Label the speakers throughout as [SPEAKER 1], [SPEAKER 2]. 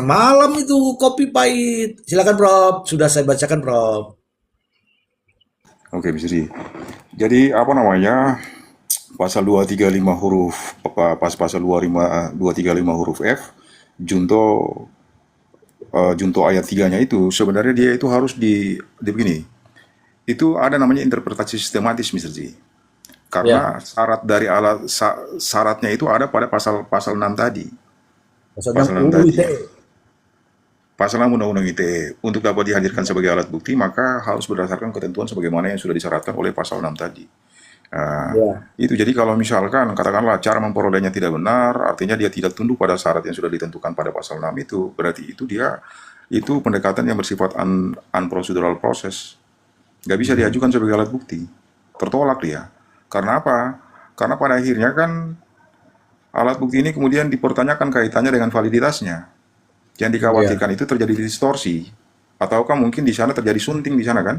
[SPEAKER 1] malam itu kopi pahit. Silakan Prof, sudah saya bacakan Prof.
[SPEAKER 2] Oke, bisa sih. Jadi apa namanya? Pasal 235 huruf pas pasal 235 huruf F, junto junto ayat tiganya itu sebenarnya dia itu harus di begini. Itu ada namanya interpretasi sistematis, Mr. Ji.
[SPEAKER 1] Ya,
[SPEAKER 2] Karena syarat dari syaratnya itu ada pada pasal pasal 6 tadi.
[SPEAKER 1] pasal 6
[SPEAKER 2] Pasal 6
[SPEAKER 1] UU
[SPEAKER 2] tadi.
[SPEAKER 1] ITE.
[SPEAKER 2] Pasal 6 Undang-Undang ITE untuk dapat dihadirkan sebagai alat bukti maka harus berdasarkan ketentuan sebagaimana yang sudah disyaratkan oleh pasal 6 tadi. Nah,
[SPEAKER 1] Ya,
[SPEAKER 2] itu jadi kalau misalkan katakanlah cara memperolehnya tidak benar, artinya dia tidak tunduk pada syarat yang sudah ditentukan pada pasal 6 itu, berarti itu dia itu pendekatan yang bersifat unprocedural process. Nggak bisa diajukan sebagai alat bukti. Tertolak dia. Karena apa? Karena pada akhirnya kan alat bukti ini kemudian dipertanyakan kaitannya dengan validitasnya. Yang
[SPEAKER 1] ya,
[SPEAKER 2] dikhawatirkan itu terjadi distorsi. Ataukah mungkin di sana terjadi sunting di sana kan?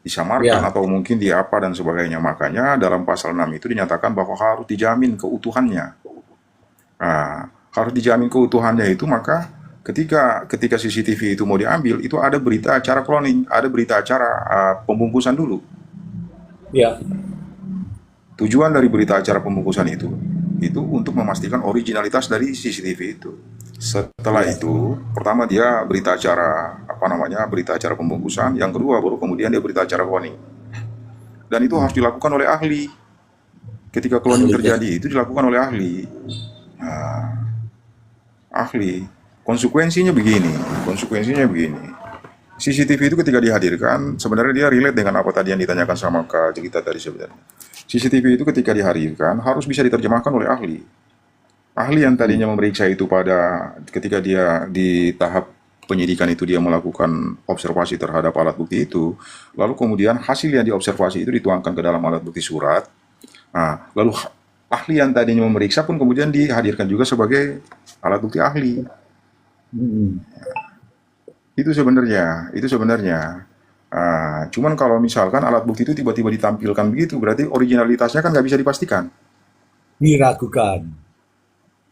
[SPEAKER 2] Disamarkan
[SPEAKER 1] ya.
[SPEAKER 2] atau mungkin di apa dan sebagainya. Makanya dalam pasal 6 itu dinyatakan bahwa harus dijamin keutuhannya. Nah, harus dijamin keutuhannya itu maka ketika ketika CCTV itu mau diambil itu ada berita acara cloning, ada berita acara pembungkusan dulu.
[SPEAKER 1] Ya,
[SPEAKER 2] Tujuan dari berita acara pembungkusan itu untuk memastikan originalitas dari CCTV itu. Setelah
[SPEAKER 1] ya.
[SPEAKER 2] itu, pertama dia berita acara apa namanya berita acara pembungkusan, yang kedua baru kemudian dia berita acara cloning. Dan itu harus dilakukan oleh ahli. Ketika cloning
[SPEAKER 1] Ahli ya.
[SPEAKER 2] terjadi itu dilakukan oleh ahli. Ahli. Konsekuensinya begini. CCTV itu ketika dihadirkan sebenarnya dia relate dengan apa tadi yang ditanyakan sama Kak Jelita tadi sebenarnya. CCTV itu ketika dihadirkan harus bisa diterjemahkan oleh ahli. Ahli yang
[SPEAKER 1] Hmm.
[SPEAKER 2] tadinya memeriksa itu pada ketika dia di tahap penyidikan itu dia melakukan observasi terhadap alat bukti itu, lalu kemudian hasil yang diobservasi itu dituangkan ke dalam alat bukti surat. Nah, lalu ahli yang tadinya memeriksa pun kemudian dihadirkan juga sebagai alat bukti ahli.
[SPEAKER 1] Hmm.
[SPEAKER 2] Itu sebenarnya. Cuman kalau misalkan alat bukti itu tiba-tiba ditampilkan begitu, berarti originalitasnya kan nggak bisa dipastikan.
[SPEAKER 1] Diragukan.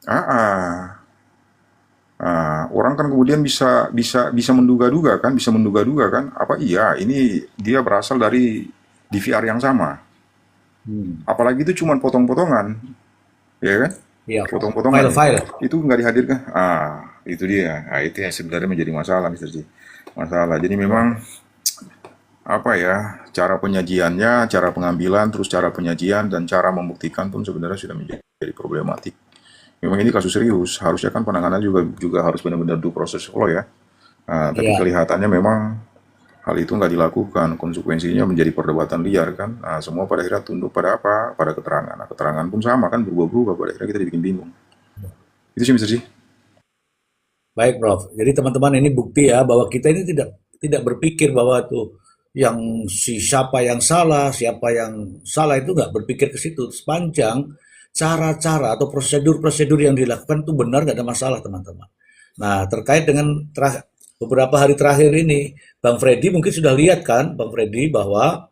[SPEAKER 2] Ah, ah. Orang kan kemudian bisa bisa bisa menduga-duga kan, apa iya ini dia berasal dari DVR yang sama.
[SPEAKER 1] Hmm.
[SPEAKER 2] Apalagi itu cuma potong-potongan, ya kan?
[SPEAKER 1] Ya,
[SPEAKER 2] Potong-potongan
[SPEAKER 1] file-file.
[SPEAKER 2] itu nggak dihadirkan. Itu dia. Itu yang sebenarnya menjadi masalah, Mister J. Masalah. Jadi
[SPEAKER 1] Ya.
[SPEAKER 2] memang apa ya, cara penyajiannya, cara pengambilan, terus cara penyajian dan cara membuktikan pun sebenarnya sudah menjadi problematik. Memang ini kasus serius, harusnya kan penanganan juga juga harus benar-benar due process law ya. Tapi
[SPEAKER 1] Ya.
[SPEAKER 2] kelihatannya memang hal itu nggak dilakukan, konsekuensinya menjadi perdebatan liar kan. Semua pada akhirnya tunduk pada apa? Pada keterangan. Keterangan pun sama kan berubah-ubah, pada akhirnya kita dibikin bingung. Itu sih Mister sih.
[SPEAKER 1] Baik, Prof. Jadi teman-teman ini bukti ya bahwa kita ini tidak tidak berpikir bahwa tuh yang siapa yang salah, siapa yang salah itu nggak berpikir ke situ. Sepanjang cara-cara atau prosedur-prosedur yang dilakukan itu benar nggak ada masalah, teman-teman. Nah, terkait dengan beberapa hari terakhir ini, Bang Freddy mungkin sudah lihat kan, Bang Freddy, bahwa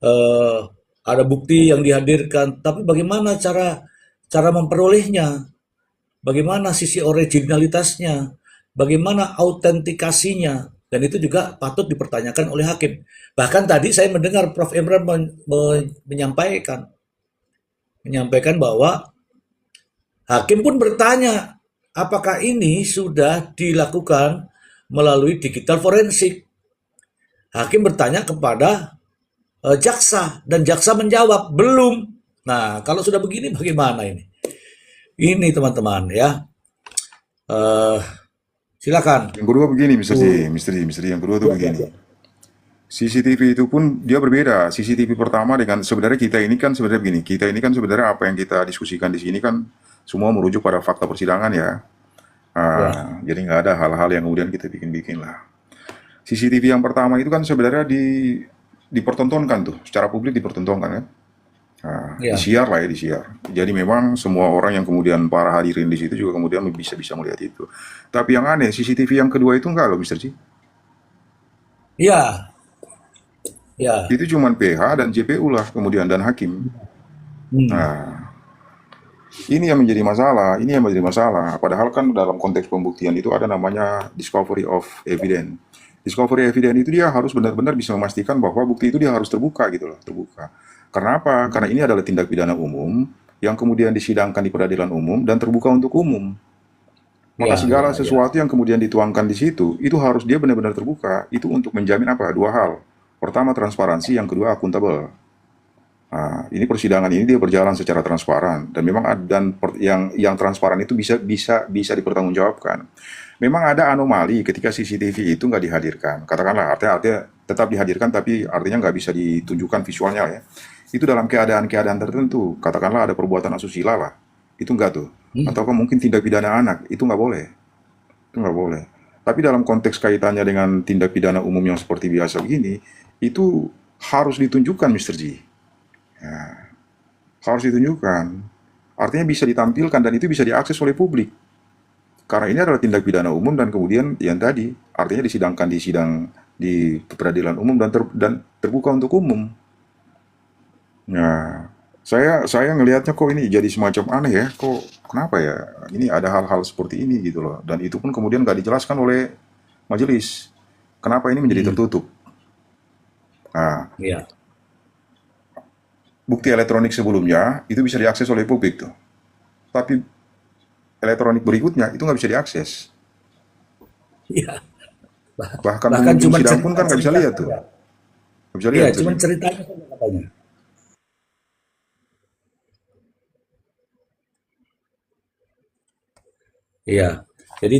[SPEAKER 1] eh, ada bukti yang dihadirkan, tapi bagaimana cara cara memperolehnya? Bagaimana sisi originalitasnya, bagaimana autentikasinya, dan itu juga patut dipertanyakan oleh hakim. Bahkan tadi saya mendengar Prof. Imran menyampaikan menyampaikan bahwa hakim pun bertanya, apakah ini sudah dilakukan melalui digital forensik? Hakim bertanya kepada jaksa dan jaksa menjawab belum. Nah, kalau sudah begini bagaimana ini? Ini teman-teman ya. Eh, Silakan.
[SPEAKER 2] Yang kedua begini Mister
[SPEAKER 1] Bu.
[SPEAKER 2] J, yang kedua tuh
[SPEAKER 1] Ya, ya,
[SPEAKER 2] begini.
[SPEAKER 1] ya.
[SPEAKER 2] CCTV itu pun dia berbeda. CCTV pertama dengan sebenarnya kita ini kan sebenarnya begini. Kita ini kan sebenarnya apa yang kita diskusikan di sini kan semua merujuk pada fakta persidangan ya.
[SPEAKER 1] Ya.
[SPEAKER 2] Jadi nggak ada hal-hal yang kemudian kita bikin-bikin lah. CCTV yang pertama itu kan sebenarnya dipertontonkan tuh, secara publik dipertontonkan kan.
[SPEAKER 1] Ya,
[SPEAKER 2] Disiar lah ya, disiar. Jadi memang semua orang yang kemudian para hadirin di situ juga kemudian bisa bisa melihat itu. Tapi yang aneh, CCTV yang kedua itu enggak loh, Mister Ci.
[SPEAKER 1] ya, ya.
[SPEAKER 2] Itu cuma PH dan JPU lah kemudian dan hakim.
[SPEAKER 1] Hmm.
[SPEAKER 2] Nah, Ini yang menjadi masalah, ini yang menjadi masalah. Padahal kan dalam konteks pembuktian itu ada namanya discovery of evidence. Discovery evidence itu dia harus benar-benar bisa memastikan bahwa bukti itu dia harus terbuka gitu loh, terbuka. Karena apa? Karena ini adalah tindak pidana umum yang kemudian disidangkan di peradilan umum dan terbuka untuk umum. Maka
[SPEAKER 1] Ya, ya,
[SPEAKER 2] segala
[SPEAKER 1] ya.
[SPEAKER 2] sesuatu yang kemudian dituangkan di situ, itu harus dia benar-benar terbuka. Itu untuk menjamin apa? Dua hal. Pertama transparansi, yang kedua akuntabel. Nah, ini persidangan ini dia berjalan secara transparan dan memang yang transparan itu bisa dipertanggungjawabkan. Memang ada anomali ketika CCTV itu nggak dihadirkan. Katakanlah artinya tetap dihadirkan tapi artinya nggak bisa ditunjukkan visualnya ya. Itu dalam keadaan-keadaan tertentu. Katakanlah ada perbuatan asusila lah. Itu enggak tuh.
[SPEAKER 1] Hmm.
[SPEAKER 2] Ataukah mungkin tindak pidana anak. Itu nggak boleh. Itu nggak boleh. Tapi dalam konteks kaitannya dengan tindak pidana umum yang seperti biasa begini, itu harus ditunjukkan Mr. G. Harus ditunjukkan. Artinya bisa ditampilkan dan itu bisa diakses oleh publik. Karena ini adalah tindak pidana umum dan kemudian yang tadi artinya disidangkan di sidang di peradilan umum dan terbuka untuk umum. Nah, saya ngelihatnya kok ini jadi semacam aneh ya. Kok kenapa ya? Ini ada hal-hal seperti ini gitu loh. Dan itu pun kemudian nggak dijelaskan oleh majelis. Kenapa ini menjadi
[SPEAKER 1] Hmm.
[SPEAKER 2] tertutup? Nah,
[SPEAKER 1] Ya.
[SPEAKER 2] bukti elektronik sebelumnya itu bisa diakses oleh publik tuh. Tapi elektronik berikutnya itu nggak bisa diakses.
[SPEAKER 1] Ya. Bah-
[SPEAKER 2] Bahkan
[SPEAKER 1] Bahkan
[SPEAKER 2] pengunjung
[SPEAKER 1] cuma
[SPEAKER 2] sidang pun kan nggak bisa
[SPEAKER 1] cerita-cerita
[SPEAKER 2] lihat tuh.
[SPEAKER 1] saja.
[SPEAKER 2] Nggak bisa
[SPEAKER 1] Iya,
[SPEAKER 2] lihat tuh.
[SPEAKER 1] cuma ceritanya saja katanya. Iya. Jadi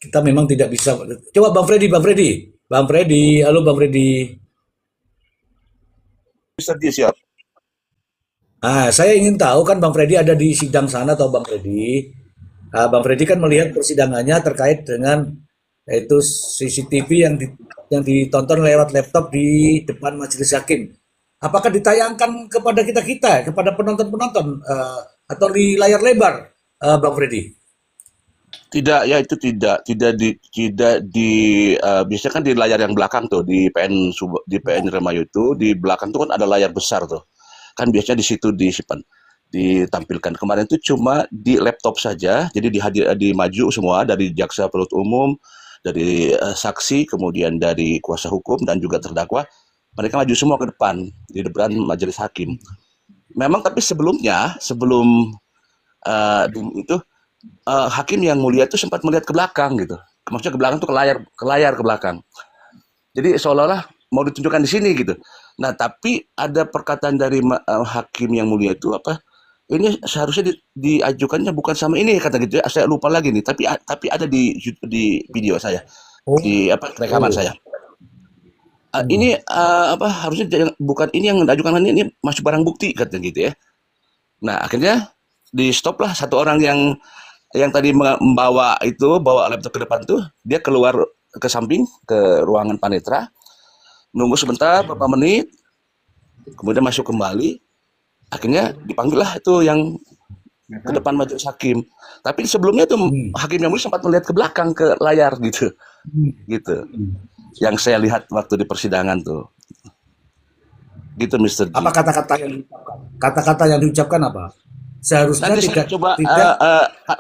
[SPEAKER 1] kita memang tidak bisa. Coba Bang Freddy, halo Bang Freddy.
[SPEAKER 3] Bisa dia siap.
[SPEAKER 1] Saya ingin tahu kan Bang Freddy ada di sidang sana atau Bang Freddy. Bang Freddy kan melihat persidangannya terkait dengan itu CCTV yang ditonton lewat laptop di depan majelis hakim. Apakah ditayangkan kepada kita-kita, kepada penonton-penonton, atau di layar lebar, Bang Freddy?
[SPEAKER 3] Tidak, ya itu tidak di biasanya kan di layar yang belakang tuh di PN Remayu itu di belakang tuh kan ada layar besar tuh. Kan biasanya di situ disimpan ditampilkan. Kemarin itu cuma di laptop saja, jadi dimaju semua dari jaksa penuntut umum, dari saksi, kemudian dari kuasa hukum dan juga terdakwa. Mereka maju semua ke depan di depan majelis hakim. Memang tapi sebelumnya sebelum itu hakim yang mulia itu sempat melihat ke belakang gitu. Maksudnya ke belakang tuh ke layar ke belakang. Jadi seolah-olah mau ditunjukkan di sini gitu. Nah, tapi ada perkataan dari hakim yang mulia itu apa? Ini seharusnya diajukannya bukan sama ini kata gitu ya. Saya lupa lagi nih, tapi ada di video saya,
[SPEAKER 1] Oh,
[SPEAKER 3] di apa rekaman
[SPEAKER 1] oh,
[SPEAKER 3] saya.
[SPEAKER 1] hmm,
[SPEAKER 3] Ini apa harusnya bukan ini yang diajukan ini masuk barang bukti kata gitu ya. Nah, akhirnya di stop lah satu orang yang tadi membawa itu bawa laptop ke depan tuh dia keluar ke samping ke ruangan panetra nunggu sebentar beberapa menit kemudian masuk kembali akhirnya dipanggil lah itu yang ke depan majelis hakim tapi sebelumnya tuh
[SPEAKER 1] hmm,
[SPEAKER 3] hakim yang mulia sempat melihat ke belakang ke layar gitu
[SPEAKER 1] hmm,
[SPEAKER 3] gitu
[SPEAKER 1] hmm.
[SPEAKER 3] yang saya lihat waktu di persidangan tuh gitu Mister
[SPEAKER 1] Apa
[SPEAKER 3] G.
[SPEAKER 1] kata-kata yang diucapkan? Kata-kata yang diucapkan apa? Seharusnya
[SPEAKER 3] Nanti saya
[SPEAKER 1] tidak
[SPEAKER 3] coba
[SPEAKER 1] tidak.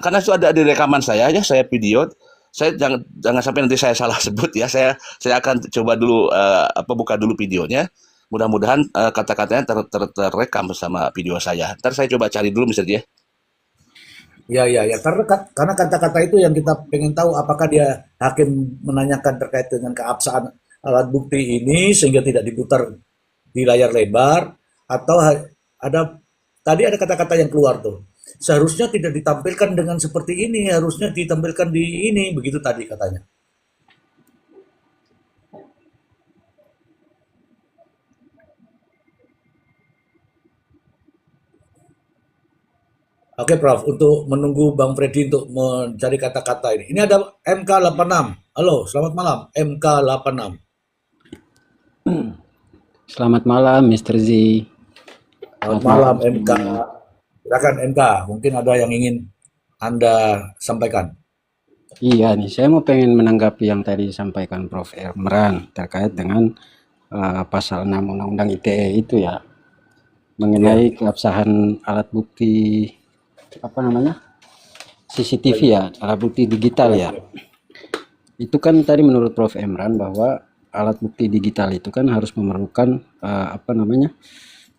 [SPEAKER 3] karena itu ada di rekaman saya ya, saya video. Saya jangan jangan sampai nanti saya salah sebut ya. Saya akan coba dulu apa buka dulu videonya. Mudah-mudahan kata-katanya terrekam sama video saya. Ntar saya coba cari dulu misalnya.
[SPEAKER 1] Ya, ya, ya. Karena kata-kata itu yang kita pengen tahu apakah dia hakim menanyakan terkait dengan keabsahan alat bukti ini sehingga tidak diputar di layar lebar atau ada tadi ada kata-kata yang keluar tuh. Seharusnya tidak ditampilkan dengan seperti ini, harusnya ditampilkan di ini, begitu tadi katanya. Oke, Prof, untuk menunggu Bang Freddy untuk mencari kata-kata ini. Ini ada MK86. Halo, selamat malam. MK86.
[SPEAKER 4] Selamat malam, Mr. Z.
[SPEAKER 1] Selamat
[SPEAKER 4] Selamat
[SPEAKER 1] malam
[SPEAKER 4] malam
[SPEAKER 1] MK.
[SPEAKER 4] semuanya.
[SPEAKER 1] Silakan MK, mungkin ada yang ingin Anda sampaikan.
[SPEAKER 4] Iya nih, saya mau pengen menanggapi yang tadi disampaikan Prof. Emran terkait dengan pasal 6 Undang-Undang ITE itu ya,
[SPEAKER 1] Ya,
[SPEAKER 4] mengenai keabsahan alat bukti apa namanya, CCTV ya, alat bukti digital ya. Itu kan tadi menurut Prof. Emran bahwa alat bukti digital itu kan harus memerlukan apa namanya,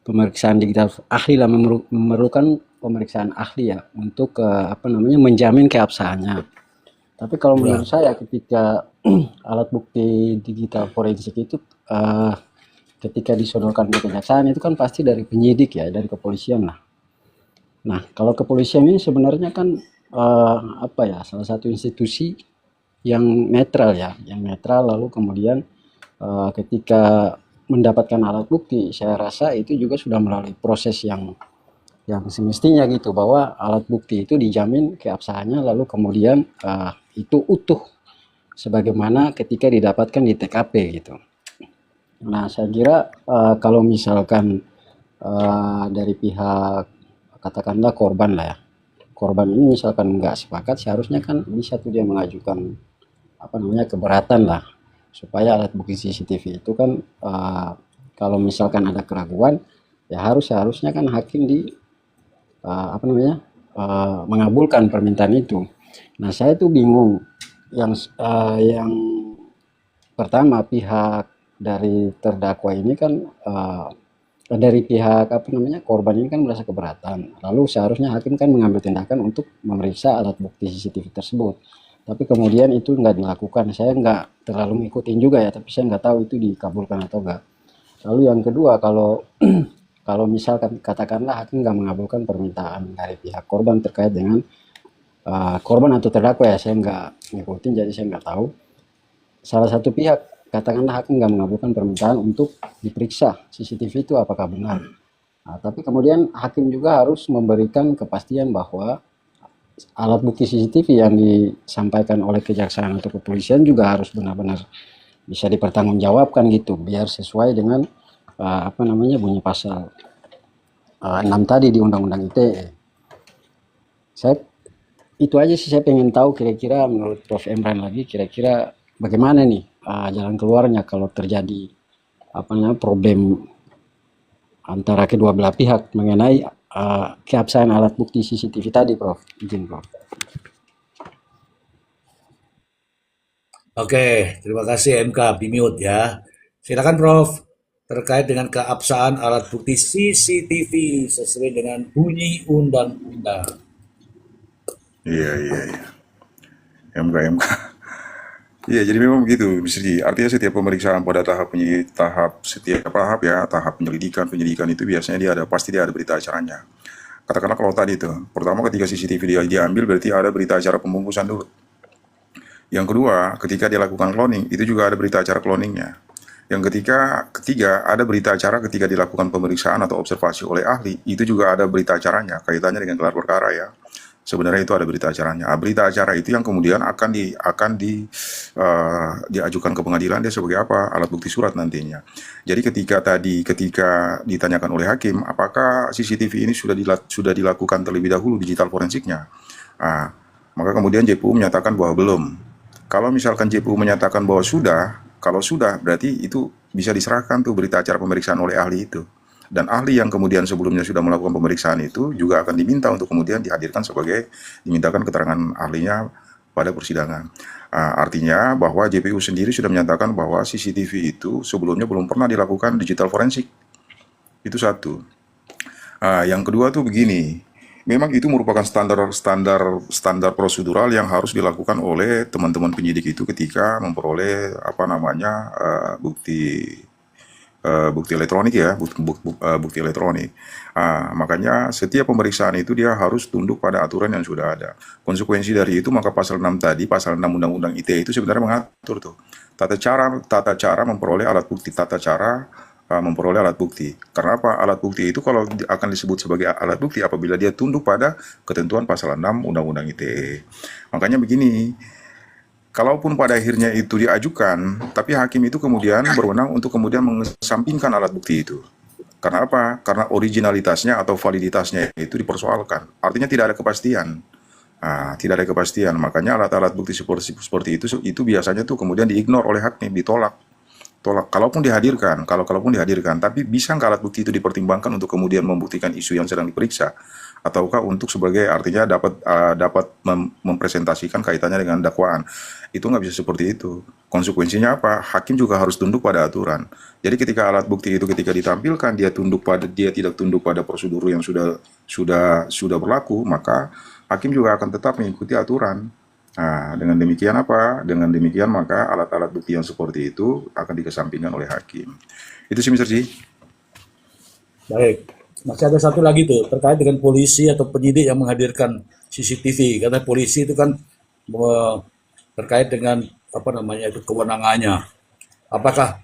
[SPEAKER 4] pemeriksaan digital ahli lah, memerlukan pemeriksaan ahli ya untuk apa namanya, menjamin keabsahannya. Tapi kalau
[SPEAKER 1] Ya,
[SPEAKER 4] menurut saya ketika alat bukti digital forensik itu ketika disodorkan ke kejaksaan itu kan pasti dari penyidik ya, dari kepolisian lah. Nah, kalau kepolisian ini sebenarnya kan apa ya, salah satu institusi yang netral ya, yang netral, lalu kemudian ketika mendapatkan alat bukti, saya rasa itu juga sudah melalui proses yang semestinya gitu, bahwa alat bukti itu dijamin keabsahannya, lalu kemudian itu utuh sebagaimana ketika didapatkan di TKP gitu. Nah, saya kira kalau misalkan dari pihak katakanlah korban lah ya, korban ini misalkan nggak sepakat, seharusnya kan bisa tuh dia mengajukan apa namanya, keberatan lah, supaya alat bukti CCTV itu kan kalau misalkan ada keraguan ya seharusnya kan hakim di apa namanya, mengabulkan permintaan itu. Nah, saya tuh bingung yang pertama, pihak dari terdakwa ini kan dari pihak apa namanya, korban ini kan merasa keberatan, lalu seharusnya hakim kan mengambil tindakan untuk memeriksa alat bukti CCTV tersebut, tapi kemudian itu nggak dilakukan. Saya nggak terlalu ngikutin juga ya, tapi saya nggak tahu itu dikabulkan atau enggak. Lalu yang kedua, kalau kalau misalkan katakanlah hakim nggak mengabulkan permintaan dari pihak korban terkait dengan korban atau terdakwa ya, saya nggak ngikutin, jadi saya nggak tahu. Salah satu pihak katakanlah hakim nggak mengabulkan permintaan untuk diperiksa CCTV itu apakah benar. Nah, tapi kemudian hakim juga harus memberikan kepastian bahwa alat bukti CCTV yang disampaikan oleh kejaksaan atau kepolisian juga harus benar-benar bisa dipertanggungjawabkan gitu, biar sesuai dengan apa namanya, bunyi pasal 6 tadi di Undang-Undang ITE. Saya itu aja sih, saya pengen tahu kira-kira menurut Prof. Emran lagi, kira-kira bagaimana nih jalan keluarnya kalau terjadi apa namanya, problem antara kedua belah pihak mengenai keabsahan alat bukti CCTV tadi, Prof. Izin, Prof.
[SPEAKER 1] oke, terima kasih MK, di-mute ya. Silakan Prof, terkait dengan keabsahan alat bukti CCTV sesuai dengan bunyi undang-undang.
[SPEAKER 2] Iya, iya, iya. MK, MK. Iya, jadi memang begitu, Bisri. Artinya setiap pemeriksaan pada tahap penyelidikan itu biasanya pasti dia ada berita acaranya. Katakanlah kalau tadi itu, pertama ketika CCTV dia diambil berarti ada berita acara pembungkusan dulu. Yang kedua, ketika dia lakukan cloning, itu juga ada berita acara cloningnya. Yang ketiga, ada berita acara ketika dilakukan pemeriksaan atau observasi oleh ahli, itu juga ada berita acaranya, kaitannya dengan gelar perkara ya. Sebenarnya itu ada berita acaranya. Berita acara itu yang kemudian akan diajukan ke pengadilan dia sebagai apa? Alat bukti surat nantinya. Jadi ketika ditanyakan oleh hakim, apakah CCTV ini sudah dilakukan terlebih dahulu digital forensiknya? Maka kemudian JPU menyatakan bahwa belum. Kalau misalkan JPU menyatakan bahwa sudah, kalau sudah berarti itu bisa diserahkan tuh berita acara pemeriksaan oleh ahli itu. Dan ahli yang kemudian sebelumnya sudah melakukan pemeriksaan itu juga akan diminta untuk kemudian dimintakan keterangan ahlinya pada persidangan. Artinya bahwa JPU sendiri sudah menyatakan bahwa CCTV itu sebelumnya belum pernah dilakukan digital forensik. Itu satu. Yang kedua tuh begini, memang itu merupakan standar prosedural yang harus dilakukan oleh teman-teman penyidik itu ketika memperoleh bukti elektronik ya, bukti elektronik. Makanya setiap pemeriksaan itu dia harus tunduk pada aturan yang sudah ada. Konsekuensi dari itu maka pasal 6 tadi, pasal 6 Undang-Undang ITE itu sebenarnya mengatur tuh tata cara memperoleh alat bukti. Karena apa? Alat bukti itu kalau akan disebut sebagai alat bukti apabila dia tunduk pada ketentuan pasal 6 Undang-Undang ITE. Makanya begini, kalaupun pada akhirnya itu diajukan, tapi hakim itu kemudian berwenang untuk kemudian mengesampingkan alat bukti itu. Karena apa? Karena originalitasnya atau validitasnya itu dipersoalkan. Artinya tidak ada kepastian. Tidak ada kepastian. Makanya alat-alat bukti seperti itu biasanya tuh kemudian diignore oleh hakim, ditolak. Kalaupun dihadirkan, tapi bisa nggak alat bukti itu dipertimbangkan untuk kemudian membuktikan isu yang sedang diperiksa? ataukah untuk sebagai artinya dapat mempresentasikan kaitannya dengan dakwaan. Itu nggak bisa seperti itu. Konsekuensinya apa? Hakim juga harus tunduk pada aturan. Jadi ketika alat bukti itu ketika ditampilkan dia tidak tunduk pada prosedur yang sudah berlaku, maka hakim juga akan tetap mengikuti aturan. Nah, dengan demikian apa? Dengan demikian maka alat-alat bukti yang seperti itu akan dikesampingkan oleh hakim. Itu sih Mr. Ji.
[SPEAKER 1] Baik. Masih ada satu lagi tuh terkait dengan polisi atau penyidik yang menghadirkan CCTV. Karena polisi itu kan terkait dengan apa namanya itu kewenangannya. Apakah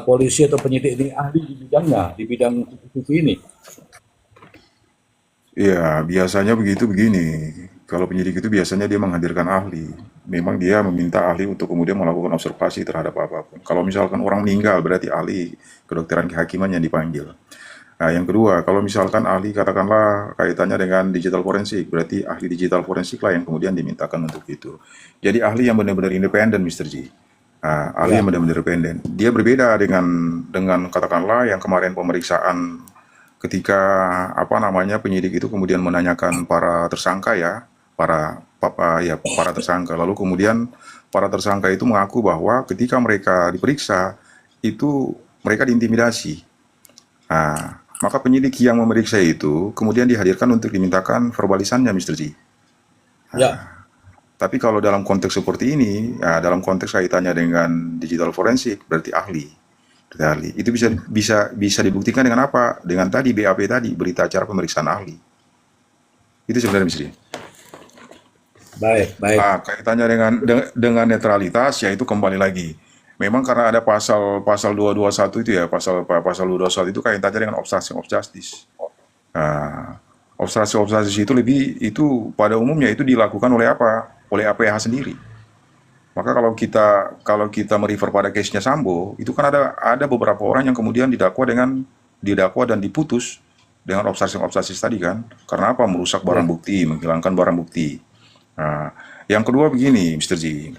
[SPEAKER 1] polisi atau penyidik ini ahli di bidangnya, di bidang CCTV ini?
[SPEAKER 2] Ya, biasanya begini. Kalau penyidik itu biasanya dia menghadirkan ahli. Memang dia meminta ahli untuk kemudian melakukan observasi terhadap apapun. Kalau misalkan orang meninggal, berarti ahli kedokteran kehakiman yang dipanggil. Nah, yang kedua, kalau misalkan ahli katakanlah kaitannya dengan digital forensik, berarti ahli digital forensik lah yang kemudian dimintakan untuk itu. Jadi ahli yang benar-benar independen, Mr. Ji. Nah, ahli
[SPEAKER 1] Ya,
[SPEAKER 2] yang benar-benar independen. Dia berbeda dengan katakanlah yang kemarin pemeriksaan ketika apa namanya penyidik itu kemudian menanyakan para tersangka ya, para tersangka. Lalu kemudian para tersangka itu mengaku bahwa ketika mereka diperiksa itu mereka diintimidasi. Nah, maka penyidik yang memeriksa itu kemudian dihadirkan untuk dimintakan verbalisannya, Mr. Ji.
[SPEAKER 1] ya,
[SPEAKER 2] Tapi kalau dalam konteks seperti ini, ya, dalam konteks kaitannya dengan digital forensik, berarti ahli. Berarti ahli. Itu bisa dibuktikan dengan apa? Dengan tadi BAP tadi, berita acara pemeriksaan ahli. Itu sebenarnya, Mr. Ji.
[SPEAKER 1] baik, baik.
[SPEAKER 2] Kaitannya dengan netralitas, yaitu kembali lagi. Memang karena ada pasal 221 itu ya, pasal 221 itu kaitannya dengan obstruction of justice. Nah, obstruction of justice itu pada umumnya itu dilakukan oleh apa? Oleh APH sendiri. Maka kalau kita merefer pada case-nya Sambo, itu kan ada beberapa orang yang kemudian didakwa dan diputus dengan obstruction of justice tadi kan. Karena apa? Merusak barang
[SPEAKER 1] Ya,
[SPEAKER 2] bukti, menghilangkan barang bukti. Nah, yang kedua begini, Mr. Ji.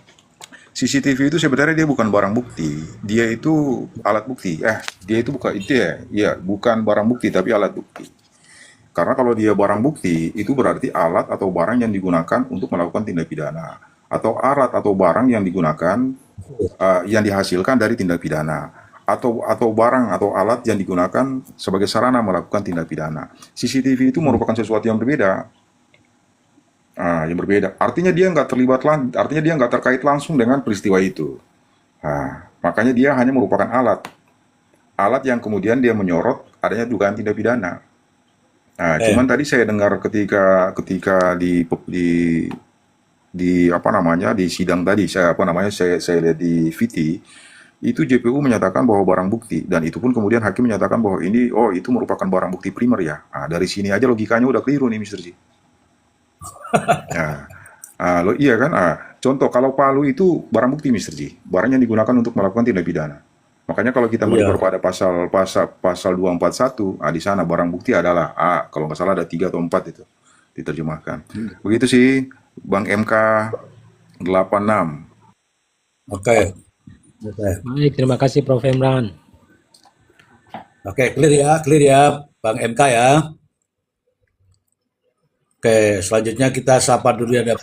[SPEAKER 2] CCTV itu sebenarnya dia bukan barang bukti, dia itu alat bukti. Dia itu bukan itu ya, bukan barang bukti tapi alat bukti. Karena kalau dia barang bukti, itu berarti alat atau barang yang digunakan untuk melakukan tindak pidana, atau alat atau barang yang digunakan yang dihasilkan dari tindak pidana, atau barang atau alat yang digunakan sebagai sarana melakukan tindak pidana. CCTV itu merupakan sesuatu yang berbeda. Yang berbeda. Artinya dia nggak terkait langsung dengan peristiwa itu. Makanya dia hanya merupakan alat yang kemudian dia menyorot adanya dugaan tindak pidana. Cuman tadi saya dengar ketika di apa namanya di sidang tadi saya lihat di VT itu JPU menyatakan bahwa barang bukti dan itu pun kemudian hakim menyatakan bahwa itu merupakan barang bukti primer ya. Dari sini aja logikanya udah keliru nih Mr. Ji. Ya. Iya kan? Contoh kalau palu itu barang bukti Mr. Ji, barang yang digunakan untuk melakukan tindak pidana. Makanya kalau kita merefer
[SPEAKER 1] iya.
[SPEAKER 2] pada pasal 241, di sana barang bukti adalah kalau nggak salah ada 3 atau 4 itu diterjemahkan. Begitu sih Bang MK 86.
[SPEAKER 1] Oke, oke,
[SPEAKER 5] Baik, terima kasih Prof. Emran.
[SPEAKER 1] oke, clear ya, Bang MK ya. Oke, selanjutnya kita sapa dulu ada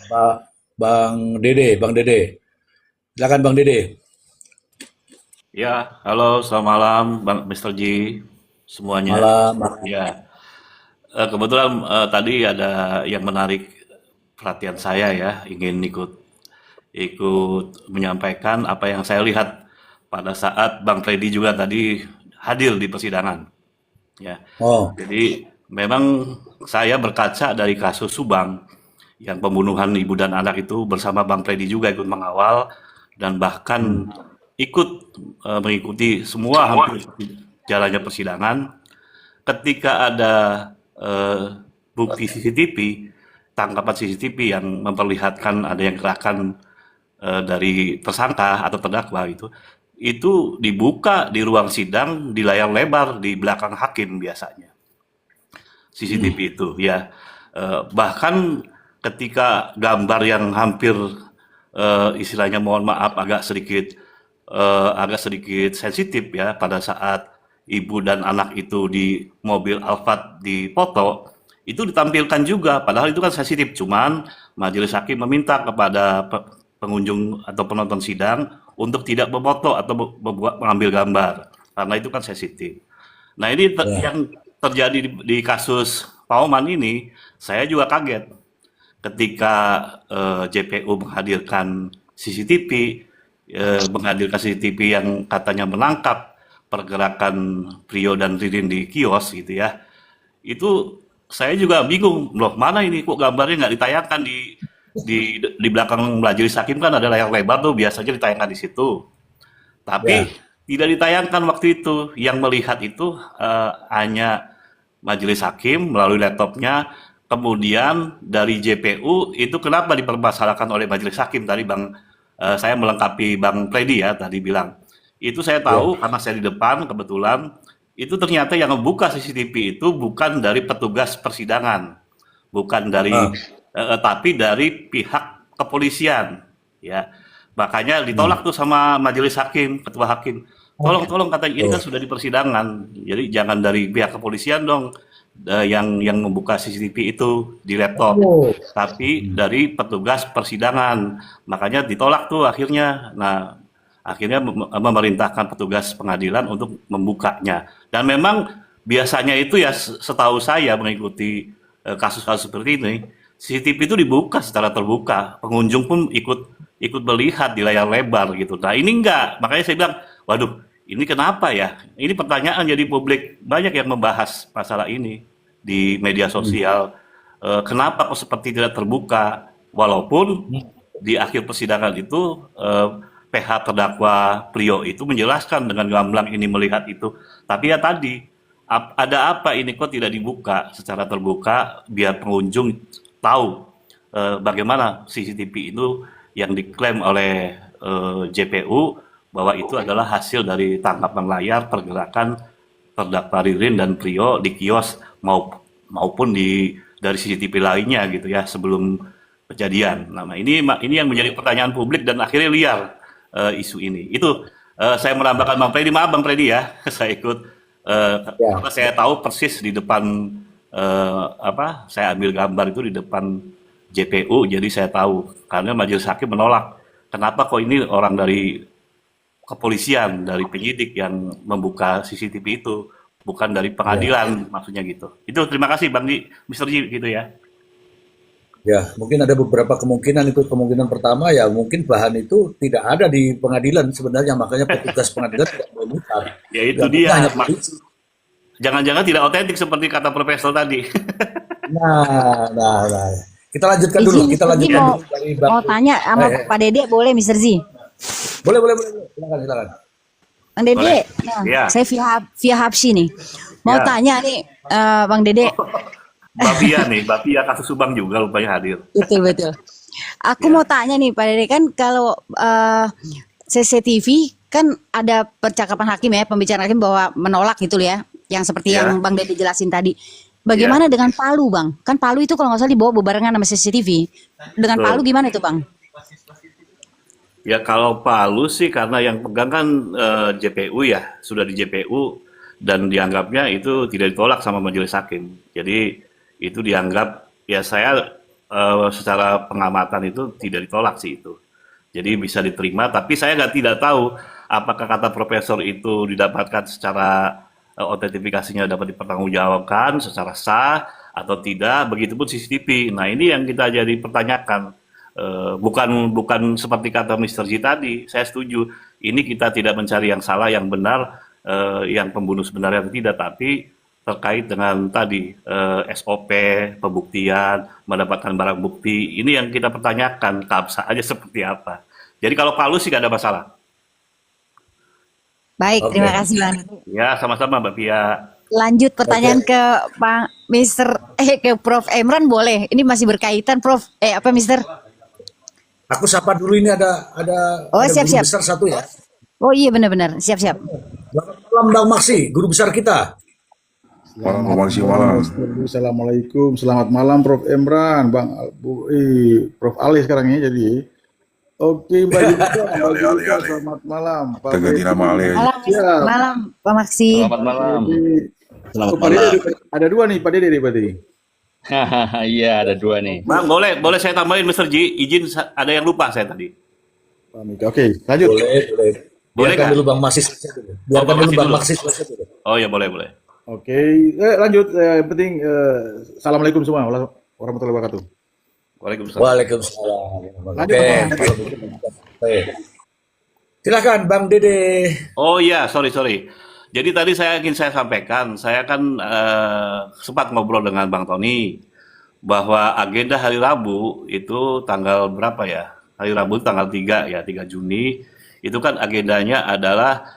[SPEAKER 1] Bang Dede. Silakan Bang Dede.
[SPEAKER 6] Ya, halo, selamat malam, Bang Mr. G, semuanya.
[SPEAKER 1] Malam.
[SPEAKER 6] Ya, kebetulan tadi ada yang menarik perhatian saya ya, ingin ikut menyampaikan apa yang saya lihat pada saat Bang Freddy juga tadi hadir di persidangan. Ya,
[SPEAKER 1] Oh,
[SPEAKER 6] jadi memang saya berkaca dari kasus Subang yang pembunuhan ibu dan anak itu bersama Bang Freddy juga ikut mengawal dan bahkan ikut mengikuti hampir jalannya persidangan. Ketika ada bukti CCTV, tangkapan CCTV yang memperlihatkan ada yang gerakan dari tersangka atau terdakwa itu dibuka di ruang sidang di layar lebar di belakang hakim biasanya CCTV itu ya. Bahkan ketika gambar yang hampir istilahnya mohon maaf agak sedikit sensitif ya pada saat ibu dan anak itu di mobil Alphard dipoto itu ditampilkan juga, padahal itu kan sensitif. Cuman majelis hakim meminta kepada pengunjung atau penonton sidang untuk tidak memfoto atau mengambil gambar, karena itu kan sensitif. Nah ini
[SPEAKER 1] Ya.
[SPEAKER 6] yang terjadi di kasus Pak Oman ini, saya juga kaget ketika JPU menghadirkan CCTV, menghadirkan CCTV yang katanya menangkap pergerakan Prio dan Ririn di kios gitu ya. Itu saya juga bingung, loh mana ini kok gambarnya nggak ditayangkan di belakang majelis hakim, kan ada layar lebar tuh biasanya ditayangkan di situ. Tapi
[SPEAKER 1] Ya.
[SPEAKER 6] tidak ditayangkan waktu itu. Yang melihat itu hanya majelis hakim melalui laptopnya. Kemudian dari JPU itu kenapa dipermasalahkan oleh majelis hakim tadi Bang, saya melengkapi Bang Freddy ya tadi bilang. Itu saya tahu
[SPEAKER 1] Ya.
[SPEAKER 6] karena saya di depan kebetulan. Itu ternyata yang membuka CCTV itu bukan dari petugas persidangan, bukan dari
[SPEAKER 1] Ah.
[SPEAKER 6] tapi dari pihak kepolisian ya. Makanya ditolak
[SPEAKER 1] Hmm.
[SPEAKER 6] tuh sama majelis hakim, ketua hakim. Tolong katanya ini
[SPEAKER 1] Oh.
[SPEAKER 6] kan sudah di persidangan. Jadi jangan dari pihak kepolisian dong yang membuka CCTV itu di laptop,
[SPEAKER 1] Oh.
[SPEAKER 6] tapi dari petugas persidangan. Makanya ditolak tuh akhirnya. Nah, akhirnya memerintahkan petugas pengadilan untuk membukanya. Dan memang biasanya itu ya setahu saya mengikuti kasus-kasus seperti ini, CCTV itu dibuka secara terbuka, pengunjung pun ikut melihat di layar lebar gitu. Nah ini enggak, makanya saya bilang, waduh ini kenapa ya? Ini pertanyaan jadi publik banyak yang membahas masalah ini di media sosial. Kenapa kok seperti tidak terbuka? Walaupun di akhir persidangan itu PH terdakwa Prio itu menjelaskan dengan gamblang ini melihat itu. Tapi ya tadi, ada apa ini kok tidak dibuka secara terbuka biar pengunjung tahu bagaimana CCTV itu yang diklaim oleh JPU bahwa itu adalah hasil dari tangkapan layar pergerakan terdakwa Ririn dan Prio di kios maupun dari CCTV lainnya gitu ya sebelum kejadian. Nah ini yang menjadi pertanyaan publik dan akhirnya liar isu ini. Itu saya menambahkan Bang Freddy, maaf Bang Freddy ya, saya ikut
[SPEAKER 1] Ya.
[SPEAKER 6] karena saya tahu persis di depan saya ambil gambar itu di depan JPU, jadi saya tahu karena majelis hakim menolak. Kenapa kok ini orang dari kepolisian, dari penyidik yang membuka CCTV itu, bukan dari pengadilan, maksudnya gitu. Itu terima kasih Bang Mr. Ji gitu ya.
[SPEAKER 1] Ya, mungkin ada beberapa kemungkinan. Itu kemungkinan pertama ya mungkin bahan itu tidak ada di pengadilan sebenarnya, makanya petugas pengadilan tidak menemukan.
[SPEAKER 6] Ya itu
[SPEAKER 1] Yang
[SPEAKER 6] dia.
[SPEAKER 1] punya hanya polisi.
[SPEAKER 6] Jangan-jangan tidak otentik seperti kata Profesor tadi.
[SPEAKER 1] Nah. Kita lanjutkan dulu.
[SPEAKER 7] Izin,
[SPEAKER 1] Kita
[SPEAKER 7] Mr. Zi
[SPEAKER 1] lanjutkan
[SPEAKER 7] mau
[SPEAKER 1] dulu dari Bang.
[SPEAKER 7] mau tanya sama Pak Dede boleh Mr. Zi?
[SPEAKER 1] Boleh. Silakan.
[SPEAKER 7] Bang Dede,
[SPEAKER 6] Boleh.
[SPEAKER 7] nah,
[SPEAKER 6] Ya.
[SPEAKER 7] saya via Hapsi nih. Mau
[SPEAKER 6] Ya.
[SPEAKER 7] tanya nih Bang Dede,
[SPEAKER 6] Mbak Pia kasus Subang juga rupanya hadir.
[SPEAKER 7] betul. Aku
[SPEAKER 6] Ya.
[SPEAKER 7] mau tanya nih Pak Dede, kan kalau CCTV kan ada percakapan hakim ya, pembicaraan hakim bahwa menolak gitu ya, yang seperti
[SPEAKER 6] Ya.
[SPEAKER 7] yang Bang Dede jelasin tadi. Bagaimana dengan Palu Bang? Kan Palu itu kalau nggak salah dibawa bebarengan sama CCTV. Dengan
[SPEAKER 6] Betul.
[SPEAKER 7] Palu gimana itu Bang?
[SPEAKER 6] Ya kalau Palu sih karena yang pegang kan JPU ya, sudah di JPU dan dianggapnya itu tidak ditolak sama majelis hakim. Jadi itu dianggap ya saya secara pengamatan itu tidak ditolak sih itu. Jadi bisa diterima, tapi saya tidak tahu apakah kata profesor itu didapatkan secara autentifikasinya dapat dipertanggungjawabkan secara sah atau tidak, begitupun CCTV. Nah ini yang kita jadi pertanyakan. Bukan seperti kata Mr. J tadi, saya setuju. Ini kita tidak mencari yang salah, yang benar, yang pembunuh sebenarnya atau tidak, tapi terkait dengan tadi SOP, pembuktian, mendapatkan barang bukti. Ini yang kita pertanyakan, keabsahannya seperti apa. Jadi kalau Palu sih nggak ada masalah.
[SPEAKER 7] Baik,
[SPEAKER 1] Oke.
[SPEAKER 7] terima kasih Bang.
[SPEAKER 6] Ya sama-sama Mbak Pia.
[SPEAKER 7] Lanjut pertanyaan ke Pak ke Prof Emran boleh? Ini masih berkaitan Prof. Mister?
[SPEAKER 1] Aku sapa dulu, ini ada
[SPEAKER 7] Oh,
[SPEAKER 1] guru
[SPEAKER 7] siap.
[SPEAKER 1] besar satu ya.
[SPEAKER 7] Oh iya benar-benar, siap-siap.
[SPEAKER 1] Selamat malam Bang Maksi, guru besar kita.
[SPEAKER 2] Malam, malam.
[SPEAKER 8] Assalamualaikum, selamat malam Prof Emran, Bang Prof Ali sekarang ya jadi. Oke, Mbak Yudika, selamat malam. Pak
[SPEAKER 2] Terganti nama Ale aja.
[SPEAKER 7] Malam,
[SPEAKER 8] Ya.
[SPEAKER 7] malam Pak Maksi.
[SPEAKER 8] Selamat malam. Selamat malam. Ada dua nih, Pak Dede berarti.
[SPEAKER 5] Iya, ada dua nih.
[SPEAKER 6] Bang, boleh saya tambahin, Mr. Ji, izin ada yang lupa saya tadi.
[SPEAKER 8] Pak Mika. Oke, lanjut.
[SPEAKER 1] Boleh, boleh.
[SPEAKER 6] Boleh
[SPEAKER 1] Biarkan
[SPEAKER 6] nggak?
[SPEAKER 1] dulu Bang Masis selesai dulu.
[SPEAKER 6] Oh,
[SPEAKER 1] Biarkan
[SPEAKER 6] Bang
[SPEAKER 1] dulu
[SPEAKER 6] Masin
[SPEAKER 1] Bang
[SPEAKER 6] dulu.
[SPEAKER 1] Masis selesai dulu.
[SPEAKER 6] Oh ya, boleh.
[SPEAKER 8] Oke, lanjut. Yang penting, assalamualaikum semua warahmatullahi wabarakatuh.
[SPEAKER 6] Waalaikumsalam.
[SPEAKER 1] Waalaikumsalam.
[SPEAKER 8] Lanjut,
[SPEAKER 1] Oke,
[SPEAKER 8] Pak.
[SPEAKER 1] kalau begitu. Oke. Silakan Bang Dede.
[SPEAKER 6] Oh iya, sorry. Jadi tadi ingin saya sampaikan, saya kan sempat ngobrol dengan Bang Tony bahwa agenda hari Rabu itu tanggal berapa ya? Hari Rabu tanggal 3 ya, 3 Juni. Itu kan agendanya adalah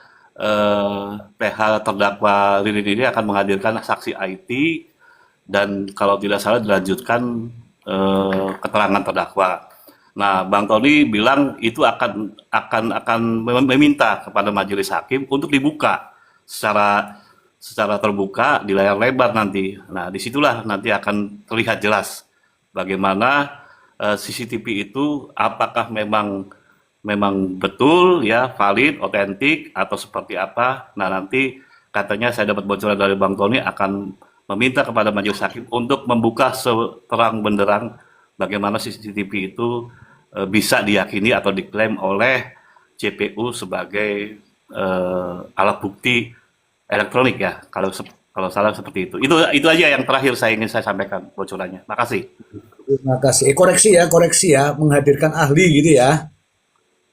[SPEAKER 6] PH terdakwa Ririn ini akan menghadirkan saksi IT dan kalau tidak salah dilanjutkan keterangan terdakwa. Nah, Bang Tony bilang itu akan meminta kepada majelis hakim untuk dibuka secara terbuka di layar lebar nanti. Nah, disitulah nanti akan terlihat jelas bagaimana CCTV itu apakah memang betul ya valid, otentik atau seperti apa. Nah, nanti katanya saya dapat bocoran dari Bang Tony akan meminta kepada majelis hakim untuk membuka seterang benderang bagaimana CCTV itu bisa diyakini atau diklaim oleh CPU sebagai alat bukti elektronik ya, kalau salah seperti itu. Itu aja yang terakhir ingin saya sampaikan bocorannya. Makasih.
[SPEAKER 1] Terima kasih. Koreksi ya, menghadirkan ahli gitu ya.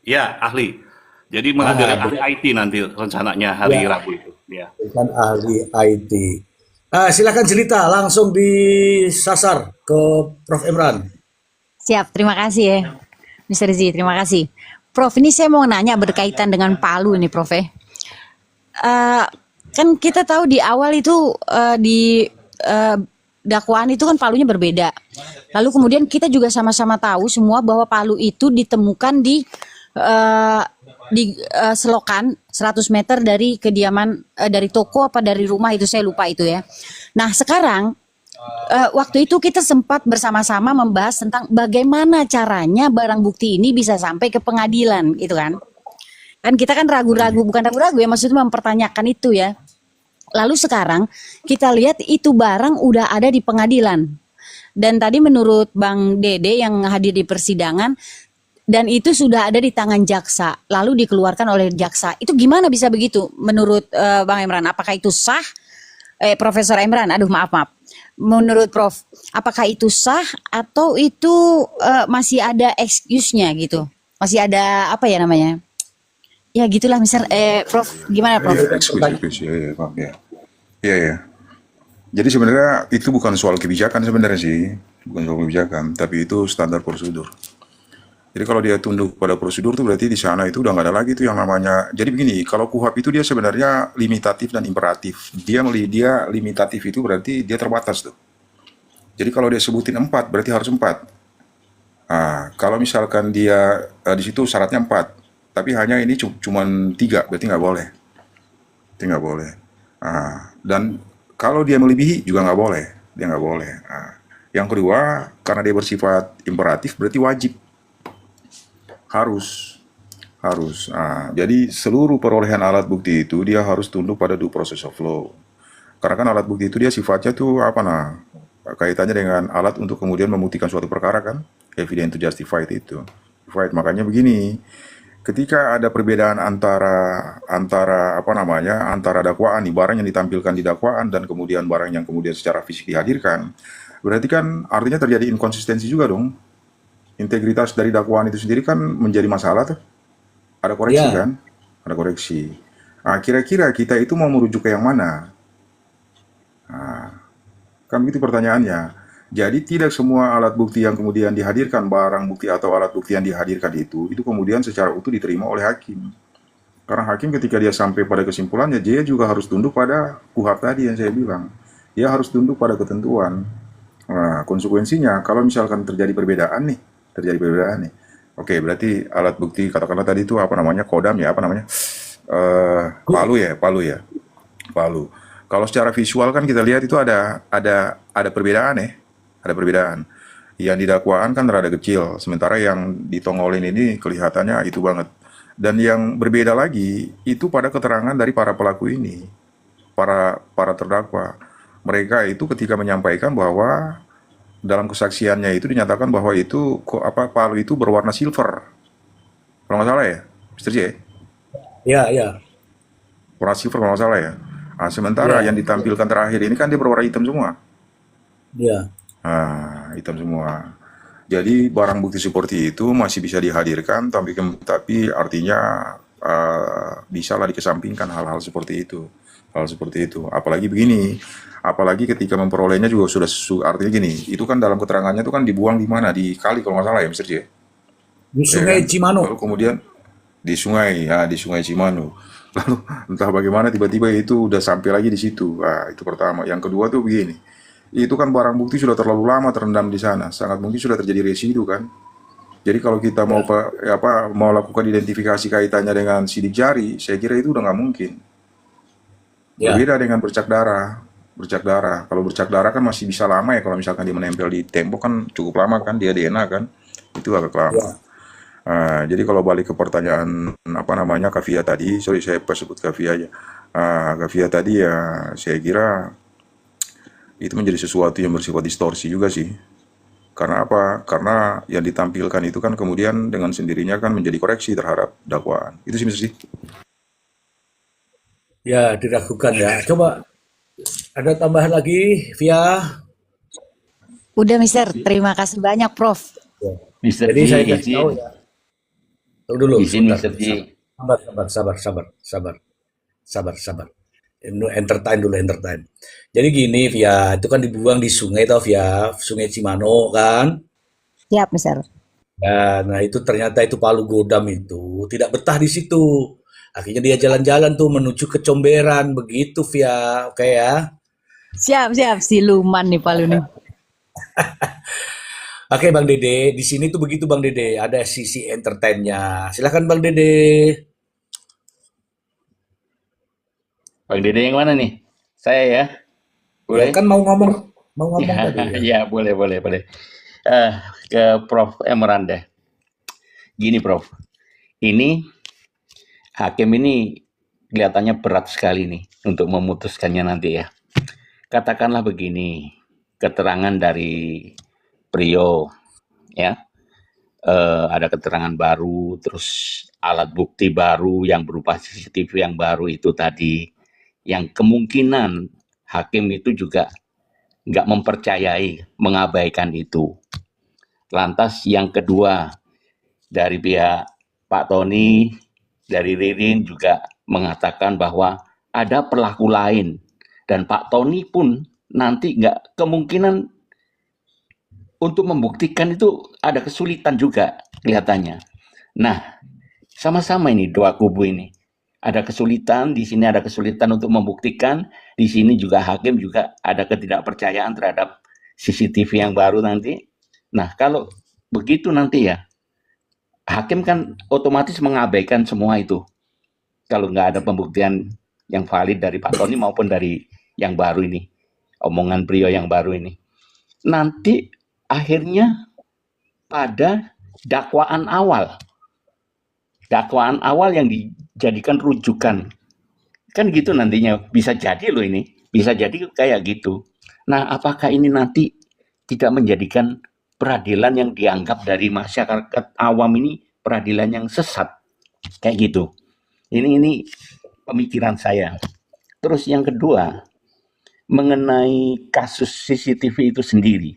[SPEAKER 6] Ya, ahli. Jadi menghadirkan ahli IT nanti rencananya hari Rabu itu. Ya.
[SPEAKER 1] Bukan ahli IT. Silakan cerita langsung disasar ke Prof. Emran.
[SPEAKER 7] Siap, terima kasih ya. Mr. Z, terima kasih. Prof, ini saya mau nanya berkaitan dengan Palu ini, Prof. Kan kita tahu di awal itu di dakwaan itu kan Palunya berbeda. Lalu kemudian kita juga sama-sama tahu semua bahwa Palu itu ditemukan di selokan 100 meter dari kediaman dari toko apa dari rumah itu saya lupa itu ya. Nah sekarang waktu itu kita sempat bersama-sama membahas tentang bagaimana caranya barang bukti ini bisa sampai ke pengadilan gitu kan. Kan kita kan ragu-ragu, bukan ragu-ragu ya, maksudnya mempertanyakan itu ya. Lalu sekarang kita lihat itu barang udah ada di pengadilan. Dan tadi menurut Bang Dede yang hadir di persidangan, dan itu sudah ada di tangan jaksa, lalu dikeluarkan oleh jaksa. Itu gimana bisa begitu menurut Bang Emran? Apakah itu sah? Profesor Emran, aduh maaf. Menurut Prof, apakah itu sah atau itu masih ada excuse-nya gitu? Masih ada apa ya namanya? Ya gitulah misal Prof, gimana Prof?
[SPEAKER 2] Eksekusi, ya, Pak, ya. Iya. Jadi sebenarnya itu bukan soal kebijakan sebenarnya sih, bukan soal kebijakan, tapi itu standar prosedur. Jadi kalau dia tunduk pada prosedur tuh berarti di sana itu udah nggak ada lagi tuh yang namanya. Jadi begini, kalau KUHP itu dia sebenarnya limitatif dan imperatif. Dia limitatif itu berarti dia terbatas tuh. Jadi kalau dia sebutin 4 berarti harus 4. Nah, kalau misalkan dia di situ syaratnya 4, tapi hanya ini cuman 3 berarti nggak boleh. Itu nggak boleh. Nah, dan kalau dia melebihi juga nggak boleh, dia nggak boleh. Nah, yang kedua, karena dia bersifat imperatif berarti wajib. Harus. Nah, jadi seluruh perolehan alat bukti itu dia harus tunduk pada due process of law. Karena kan alat bukti itu dia sifatnya tuh kaitannya dengan alat untuk kemudian membuktikan suatu perkara kan, evidence to justify itu. Makanya begini, ketika ada perbedaan antara dakwaan nih, barang yang ditampilkan di dakwaan dan kemudian barang yang kemudian secara fisik dihadirkan, berarti kan artinya terjadi inkonsistensi juga dong. Integritas dari dakwaan itu sendiri kan menjadi masalah tuh. Ada koreksi kan? Ada koreksi. Nah, kira-kira kita itu mau merujuk ke yang mana? Nah, kan begitu pertanyaannya. Jadi tidak semua alat bukti yang kemudian dihadirkan, barang bukti atau alat bukti yang dihadirkan itu kemudian secara utuh diterima oleh hakim. Karena hakim ketika dia sampai pada kesimpulannya, dia juga harus tunduk pada KUHP tadi yang saya bilang. Dia harus tunduk pada ketentuan. Nah, konsekuensinya kalau misalkan terjadi perbedaan nih. Oke, berarti alat bukti katakanlah tadi itu kodam ya, Palu ya. Kalau secara visual kan kita lihat itu ada perbedaan ya. Ada perbedaan. Yang di dakwaan kan rada kecil, sementara yang ditongolin ini kelihatannya itu banget. Dan yang berbeda lagi itu pada keterangan dari para pelaku ini, para terdakwa. Mereka itu ketika menyampaikan bahwa dalam kesaksiannya itu dinyatakan bahwa itu palu itu berwarna silver. Kalau nggak salah ya, Mr. J.
[SPEAKER 1] Ya, ya,
[SPEAKER 2] Warna silver kalau nggak salah ya. Nah, sementara
[SPEAKER 1] ya,
[SPEAKER 2] yang ditampilkan terakhir ini kan dia berwarna hitam semua.
[SPEAKER 1] ya.
[SPEAKER 2] Hitam semua. Jadi barang bukti seperti itu masih bisa dihadirkan, tapi artinya bisalah dikesampingkan hal-hal seperti itu. Hal seperti itu. Apalagi begini, apalagi ketika memperolehnya juga sudah artinya gini, itu kan dalam keterangannya itu kan dibuang di mana? Di kali kalau nggak salah ya, Mr. J.
[SPEAKER 1] Di
[SPEAKER 2] Ya
[SPEAKER 1] Sungai
[SPEAKER 2] kan?
[SPEAKER 1] Cimano.
[SPEAKER 2] Lalu kemudian di sungai, ya di Sungai Cimanu. Lalu entah bagaimana tiba-tiba itu udah sampai lagi di situ. Itu pertama. Yang kedua tuh begini, itu kan barang bukti sudah terlalu lama terendam di sana, sangat mungkin sudah terjadi residu kan. Jadi kalau kita mau mau lakukan identifikasi kaitannya dengan sidik jari, saya kira itu udah nggak mungkin.
[SPEAKER 1] Ya,
[SPEAKER 2] Berbeda dengan bercak darah. Bercak darah, kalau bercak darah kan masih bisa lama ya, kalau misalkan dia menempel di tembok kan cukup lama kan, dia DNA kan, itu agak lama.
[SPEAKER 1] ya,
[SPEAKER 2] Jadi kalau balik ke pertanyaan apa namanya Kavia tadi, sorry saya sebut Kavia aja. Kavia tadi ya, saya kira itu menjadi sesuatu yang bersifat distorsi juga sih. Karena apa? Karena yang ditampilkan itu kan kemudian dengan sendirinya kan menjadi koreksi terhadap dakwaan. Itu sih Mr.
[SPEAKER 1] ya, diragukan ya. Coba ada tambahan lagi, Via.
[SPEAKER 7] Udah, Mister. Terima kasih banyak, Prof.
[SPEAKER 1] Ya.
[SPEAKER 5] Mr.
[SPEAKER 1] Jadi
[SPEAKER 5] Ji,
[SPEAKER 1] saya kasih
[SPEAKER 5] izin,
[SPEAKER 1] tahu ya. Tunggu dulu,
[SPEAKER 5] izin
[SPEAKER 1] sebentar.
[SPEAKER 5] Mr. Ji.
[SPEAKER 1] Sabar. Entertain dulu, entertain. Jadi gini, Via, itu kan dibuang di sungai tau, Via, Sungai Cimano kan.
[SPEAKER 7] Siap, Mister.
[SPEAKER 1] Ya, nah itu ternyata itu Palu Godam itu tidak betah di situ. Akhirnya dia jalan-jalan tuh menuju ke Comberan, begitu, Via. Oke ya.
[SPEAKER 7] Siap. Siluman nih Palu nih.
[SPEAKER 1] Oke, Bang Dede, di sini tuh begitu, Bang Dede. Ada sisi entertainnya. Silakan, Bang Dede.
[SPEAKER 5] Bang Dede yang mana nih? Saya ya?
[SPEAKER 1] Ya
[SPEAKER 5] Boleh?
[SPEAKER 1] kan mau ngomong tadi ya.
[SPEAKER 5] Ya, boleh. Eh, ke Prof. Emran deh. Gini, Prof. Ini hakim ini kelihatannya berat sekali nih untuk memutuskannya nanti ya. Katakanlah begini, keterangan dari Prio, ya, ada keterangan baru, terus alat bukti baru yang berupa CCTV yang baru itu tadi, yang kemungkinan hakim itu juga nggak mempercayai, mengabaikan itu. Lantas yang kedua, dari pihak Pak Tony, dari Ririn juga mengatakan bahwa ada pelaku lain, dan Pak Tony pun nanti nggak kemungkinan untuk membuktikan itu ada kesulitan juga kelihatannya. Nah, sama-sama ini dua kubu ini. Ada kesulitan, di sini ada kesulitan untuk membuktikan, di sini juga hakim juga ada ketidakpercayaan terhadap CCTV yang baru nanti. Nah, kalau begitu nanti ya, hakim kan otomatis mengabaikan semua itu. Kalau nggak ada pembuktian yang valid dari Pak Tony maupun dari yang baru ini, omongan Prio yang baru ini. Nanti akhirnya pada dakwaan awal yang dijadikan rujukan. Kan gitu nantinya, bisa jadi loh ini, bisa jadi kayak gitu. Nah, apakah ini nanti tidak menjadikan peradilan yang dianggap dari masyarakat awam ini peradilan yang sesat? Kayak gitu. Ini pemikiran saya. Terus yang kedua, mengenai kasus CCTV itu sendiri.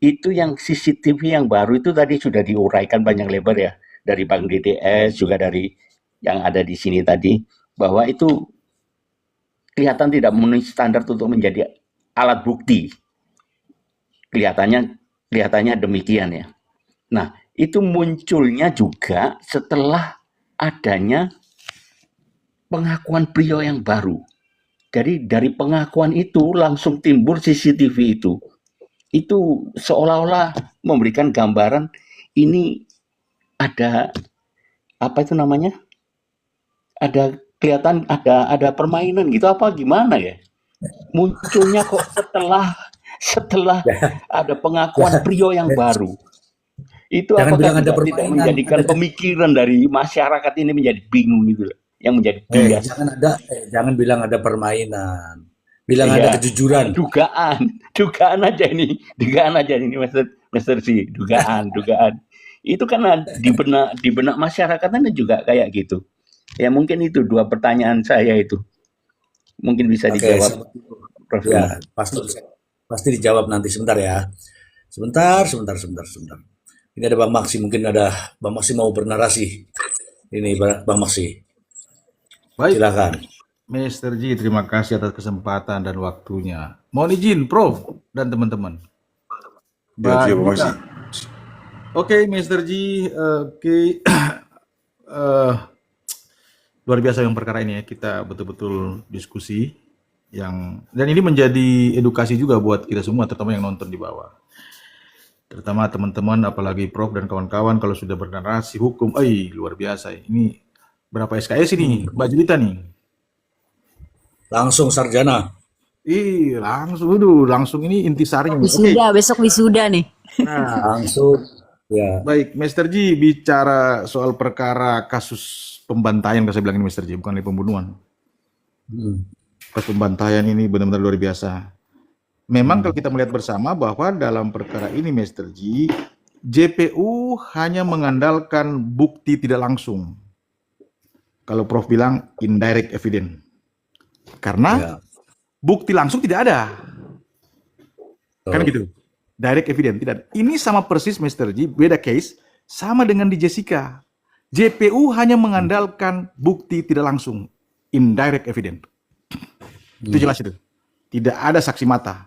[SPEAKER 5] Itu yang CCTV yang baru itu tadi sudah diuraikan banyak lebar ya, dari Bang DDS juga dari yang ada di sini tadi, bahwa itu kelihatan tidak memenuhi standar untuk menjadi alat bukti. Kelihatannya demikian ya. Nah, itu munculnya juga setelah adanya pengakuan Prio yang baru. Jadi dari pengakuan itu langsung timbul CCTV itu. Itu seolah-olah memberikan gambaran ini ada apa itu namanya? Ada kelihatan ada permainan gitu apa gimana ya? Munculnya kok setelah ada pengakuan Prio yang baru. Itu
[SPEAKER 1] Jangan bilang
[SPEAKER 5] apakah
[SPEAKER 1] ada
[SPEAKER 5] tidak
[SPEAKER 1] permainan.
[SPEAKER 5] menjadikan pemikiran dari masyarakat ini menjadi bingung gitu loh, yang menjadi bias.
[SPEAKER 1] Jangan bilang ada permainan. Bilang ada
[SPEAKER 5] Iya,
[SPEAKER 1] kejujuran.
[SPEAKER 5] dugaan aja ini Master C, dugaan. Itu kan di benak masyarakatnya juga kayak gitu. Ya mungkin itu dua pertanyaan saya itu. Mungkin bisa
[SPEAKER 1] Oke,
[SPEAKER 5] dijawab Prof.
[SPEAKER 1] ya,
[SPEAKER 5] Umar.
[SPEAKER 1] pasti dijawab nanti sebentar ya. Sebentar. Ini ada Bang Maksi, mungkin ada Bang Maksi mau bernarasi. Ini Bang Maksi,
[SPEAKER 8] Baik,
[SPEAKER 1] silakan.
[SPEAKER 8] Mr. G, terima kasih atas kesempatan dan waktunya. Mohon izin, Prof. dan teman-teman.
[SPEAKER 2] Ya,
[SPEAKER 8] Mbak
[SPEAKER 2] terima
[SPEAKER 8] Gita.
[SPEAKER 2] kasih.
[SPEAKER 8] Oke, Mr. G, oke. Eh, luar biasa yang perkara ini ya. Kita betul-betul diskusi dan ini menjadi edukasi juga buat kita semua, terutama yang nonton di bawah. Terutama teman-teman, apalagi Prof dan kawan-kawan kalau sudah bernarasi hukum, luar biasa. Ini berapa SKS ini, Mbak Julita nih?
[SPEAKER 1] Langsung sarjana.
[SPEAKER 8] Langsung ini intisarinya. Oke.
[SPEAKER 7] Wisuda, besok wisuda nih.
[SPEAKER 8] Nah,
[SPEAKER 1] Langsung, ya.
[SPEAKER 8] baik, Mr. G, bicara soal perkara kasus pembantaian, kalau saya bilang ini Mr. G, bukan pembunuhan.
[SPEAKER 1] Hmm.
[SPEAKER 8] Kasus pembantaian ini benar-benar luar biasa. Memang kalau kita melihat bersama bahwa dalam perkara ini Mr. G, JPU hanya mengandalkan bukti tidak langsung. Kalau Prof bilang indirect evidence. Karena
[SPEAKER 1] Ya.
[SPEAKER 8] bukti langsung tidak ada. Kan
[SPEAKER 1] Betul.
[SPEAKER 8] gitu. Direct evidence tidak ada. Ini sama persis Mr. G, beda case, sama dengan di Jessica. JPU hanya mengandalkan bukti tidak langsung, indirect evidence. Itu jelas itu. Tidak ada saksi mata.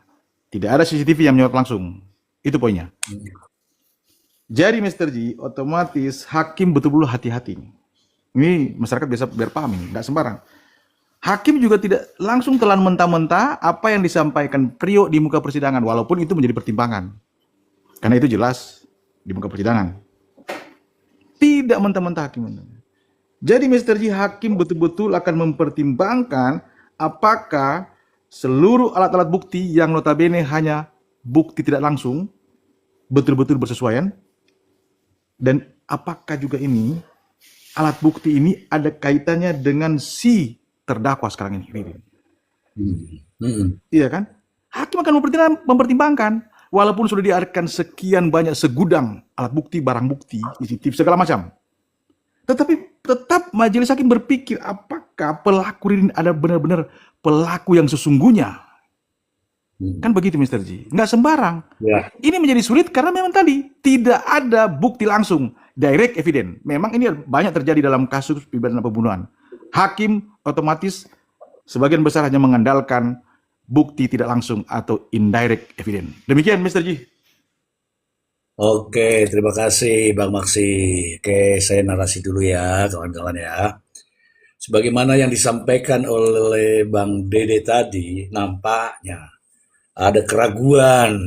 [SPEAKER 8] Tidak ada CCTV yang menyorot langsung. Itu poinnya. Jadi Mr. G, otomatis hakim betul-betul hati-hati. Ini masyarakat biasa biar paham ini, nggak sembarang. Hakim juga tidak langsung telan mentah-mentah apa yang disampaikan Priok di muka persidangan, walaupun itu menjadi pertimbangan. Karena itu jelas di muka persidangan. Tidak mentah-mentah hakim. Jadi Mr. G, hakim betul-betul akan mempertimbangkan apakah seluruh alat-alat bukti yang notabene hanya bukti tidak langsung betul-betul bersesuaian, dan apakah juga ini alat bukti ini ada kaitannya dengan si terdakwa sekarang ini. Iya kan? Hakim akan mempertimbangkan walaupun sudah diarahkan sekian banyak segudang alat bukti, barang bukti, CCTV segala macam. Tetapi tetap majelis hakim berpikir apakah pelaku ini ada benar-benar pelaku yang sesungguhnya. Kan begitu Mr. G. Nggak sembarang.
[SPEAKER 1] Ya.
[SPEAKER 8] Ini menjadi sulit karena memang tadi tidak ada bukti langsung, direct evidence. Memang ini banyak terjadi dalam kasus pidana pembunuhan. Hakim otomatis sebagian besar hanya mengandalkan bukti tidak langsung atau indirect evidence. Demikian Mr. G.
[SPEAKER 1] Oke, terima kasih Bang Maksi. Oke, saya narasi dulu ya, kawan-kawan ya. Sebagaimana yang disampaikan oleh Bang Dede tadi, nampaknya ada keraguan.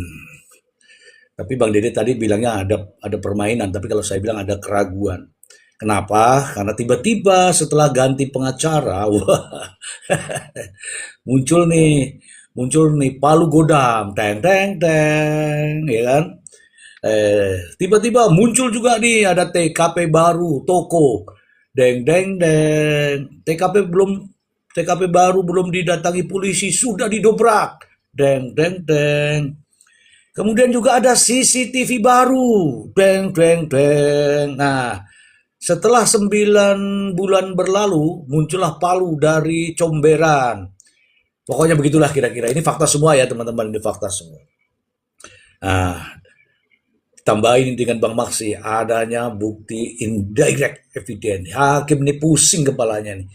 [SPEAKER 1] Tapi Bang Dede tadi bilangnya ada permainan, tapi kalau saya bilang ada keraguan. Kenapa? Karena tiba-tiba setelah ganti pengacara, wah, muncul nih palu godam, teng teng teng, ya kan? Tiba-tiba muncul juga nih ada TKP baru, toko, deng deng deng, TKP baru belum didatangi polisi sudah didobrak, deng deng deng. Kemudian juga ada CCTV baru, deng deng deng. Nah, setelah 9 bulan berlalu, muncullah palu dari comberan. Pokoknya begitulah kira-kira. Ini fakta semua ya teman-teman, ini fakta semua. Nah, tambahin dengan Bang Maksi, adanya bukti indirect evidence. Hakim ini pusing kepalanya nih.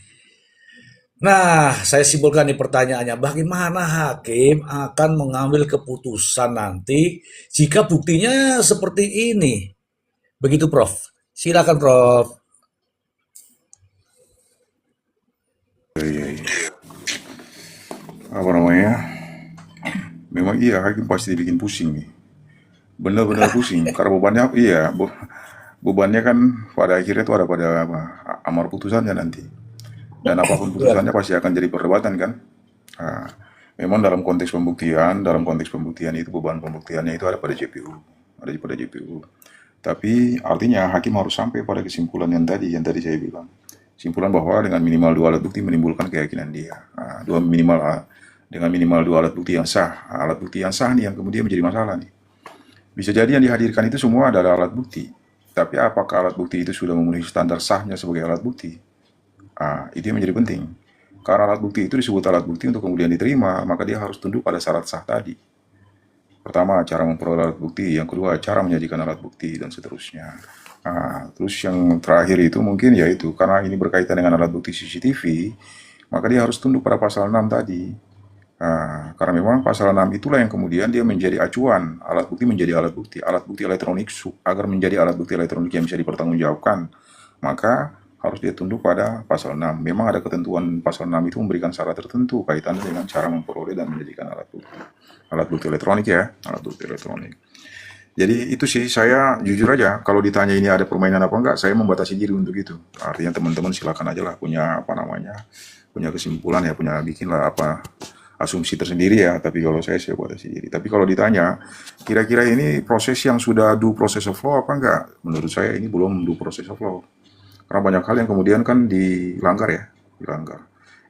[SPEAKER 1] Nah, saya simpulkan nih pertanyaannya, bagaimana hakim akan mengambil keputusan nanti jika buktinya seperti ini? Begitu Prof. Silakan Prof.
[SPEAKER 2] Apa namanya? Memang iya, hakim pasti bikin pusing nih. Benar-benar pusing. Karena bebannya kan pada akhirnya itu ada pada amar putusannya nanti. Dan apapun putusannya pasti akan jadi perdebatan kan. Nah, memang dalam konteks pembuktian itu beban pembuktiannya itu ada pada JPU. Tapi artinya hakim harus sampai pada kesimpulan yang tadi saya bilang. Kesimpulan bahwa dengan minimal 2 alat bukti menimbulkan keyakinan dia. dengan minimal 2 alat bukti yang sah. Alat bukti yang sah nih yang kemudian menjadi masalah nih. Bisa jadi yang dihadirkan itu semua adalah alat bukti. Tapi apakah alat bukti itu sudah memenuhi standar sahnya sebagai alat bukti? Itu yang menjadi penting. Karena alat bukti itu disebut alat bukti untuk kemudian diterima, maka dia harus tunduk pada syarat sah tadi. Pertama, cara memperoleh alat bukti. Yang kedua, cara menyajikan alat bukti, dan seterusnya. Terus yang terakhir itu mungkin yaitu, karena ini berkaitan dengan alat bukti CCTV, maka dia harus tunduk pada pasal 6 tadi. Karena memang pasal 6 itulah yang kemudian dia menjadi acuan. Alat bukti menjadi alat bukti elektronik, agar menjadi alat bukti elektronik yang bisa dipertanggungjawabkan, maka harus dia tunduk pada pasal 6. Memang ada ketentuan pasal 6 itu memberikan syarat tertentu kaitannya dengan cara memperoleh dan menjadikan alat bukti. Alat bukti elektronik ya, alat bukti elektronik. Jadi itu sih, saya jujur aja, kalau ditanya ini ada permainan apa enggak, saya membatasi diri untuk itu. Artinya teman-teman silakan aja lah punya punya kesimpulan ya, bikinlah asumsi tersendiri ya, tapi kalau saya batasi diri. Tapi kalau ditanya, kira-kira ini proses yang sudah due process of law apa enggak? Menurut saya ini belum due process of law. Karena banyak hal yang kemudian kan dilanggar.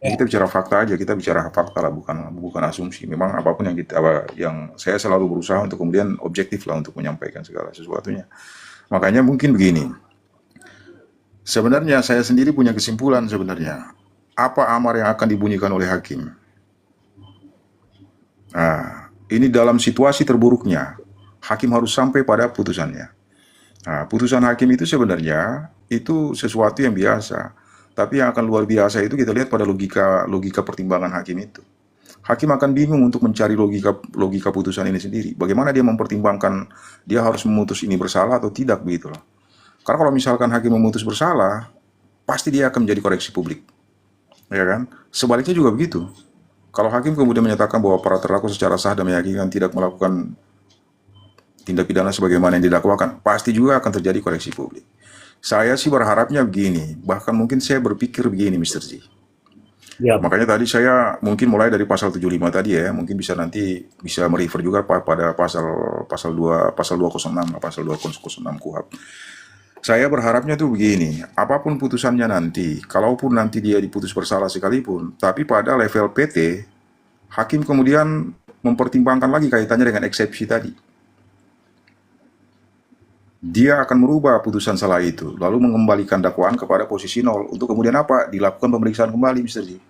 [SPEAKER 2] Ini kita bicara fakta aja, kita bicara fakta lah, bukan asumsi. Memang apapun yang saya selalu berusaha untuk kemudian objektif lah untuk menyampaikan segala sesuatunya. Makanya mungkin begini. Sebenarnya saya sendiri punya kesimpulan sebenarnya. Apa amar yang akan dibunyikan oleh hakim? Ini dalam situasi terburuknya, hakim harus sampai pada putusannya. Putusan hakim itu sebenarnya itu sesuatu yang biasa, tapi yang akan luar biasa itu kita lihat pada logika pertimbangan hakim itu. Hakim akan bingung untuk mencari logika putusan ini sendiri. Bagaimana dia mempertimbangkan dia harus memutus ini bersalah atau tidak, begitu loh. Karena kalau misalkan hakim memutus bersalah, pasti dia akan menjadi koreksi publik, ya kan? Sebaliknya juga begitu. Kalau hakim kemudian menyatakan bahwa para terdakwa secara sah dan meyakinkan tidak melakukan tindak pidana sebagaimana yang didakwakan, pasti juga akan terjadi koreksi publik. Saya sih berharapnya begini, bahkan mungkin saya berpikir begini, Mr. G.
[SPEAKER 1] Ya,
[SPEAKER 2] Makanya tadi saya mungkin mulai dari pasal 75 tadi ya, mungkin nanti bisa merefer juga pada pasal 206 pasal 206 KUHP. Saya berharapnya tuh begini, apapun putusannya nanti, kalaupun nanti dia diputus bersalah sekalipun, tapi pada level PT, hakim kemudian mempertimbangkan lagi kaitannya dengan eksepsi tadi. Dia akan merubah putusan salah itu, lalu mengembalikan dakwaan kepada posisi 0, untuk kemudian apa? Dilakukan pemeriksaan kembali, Mr. G.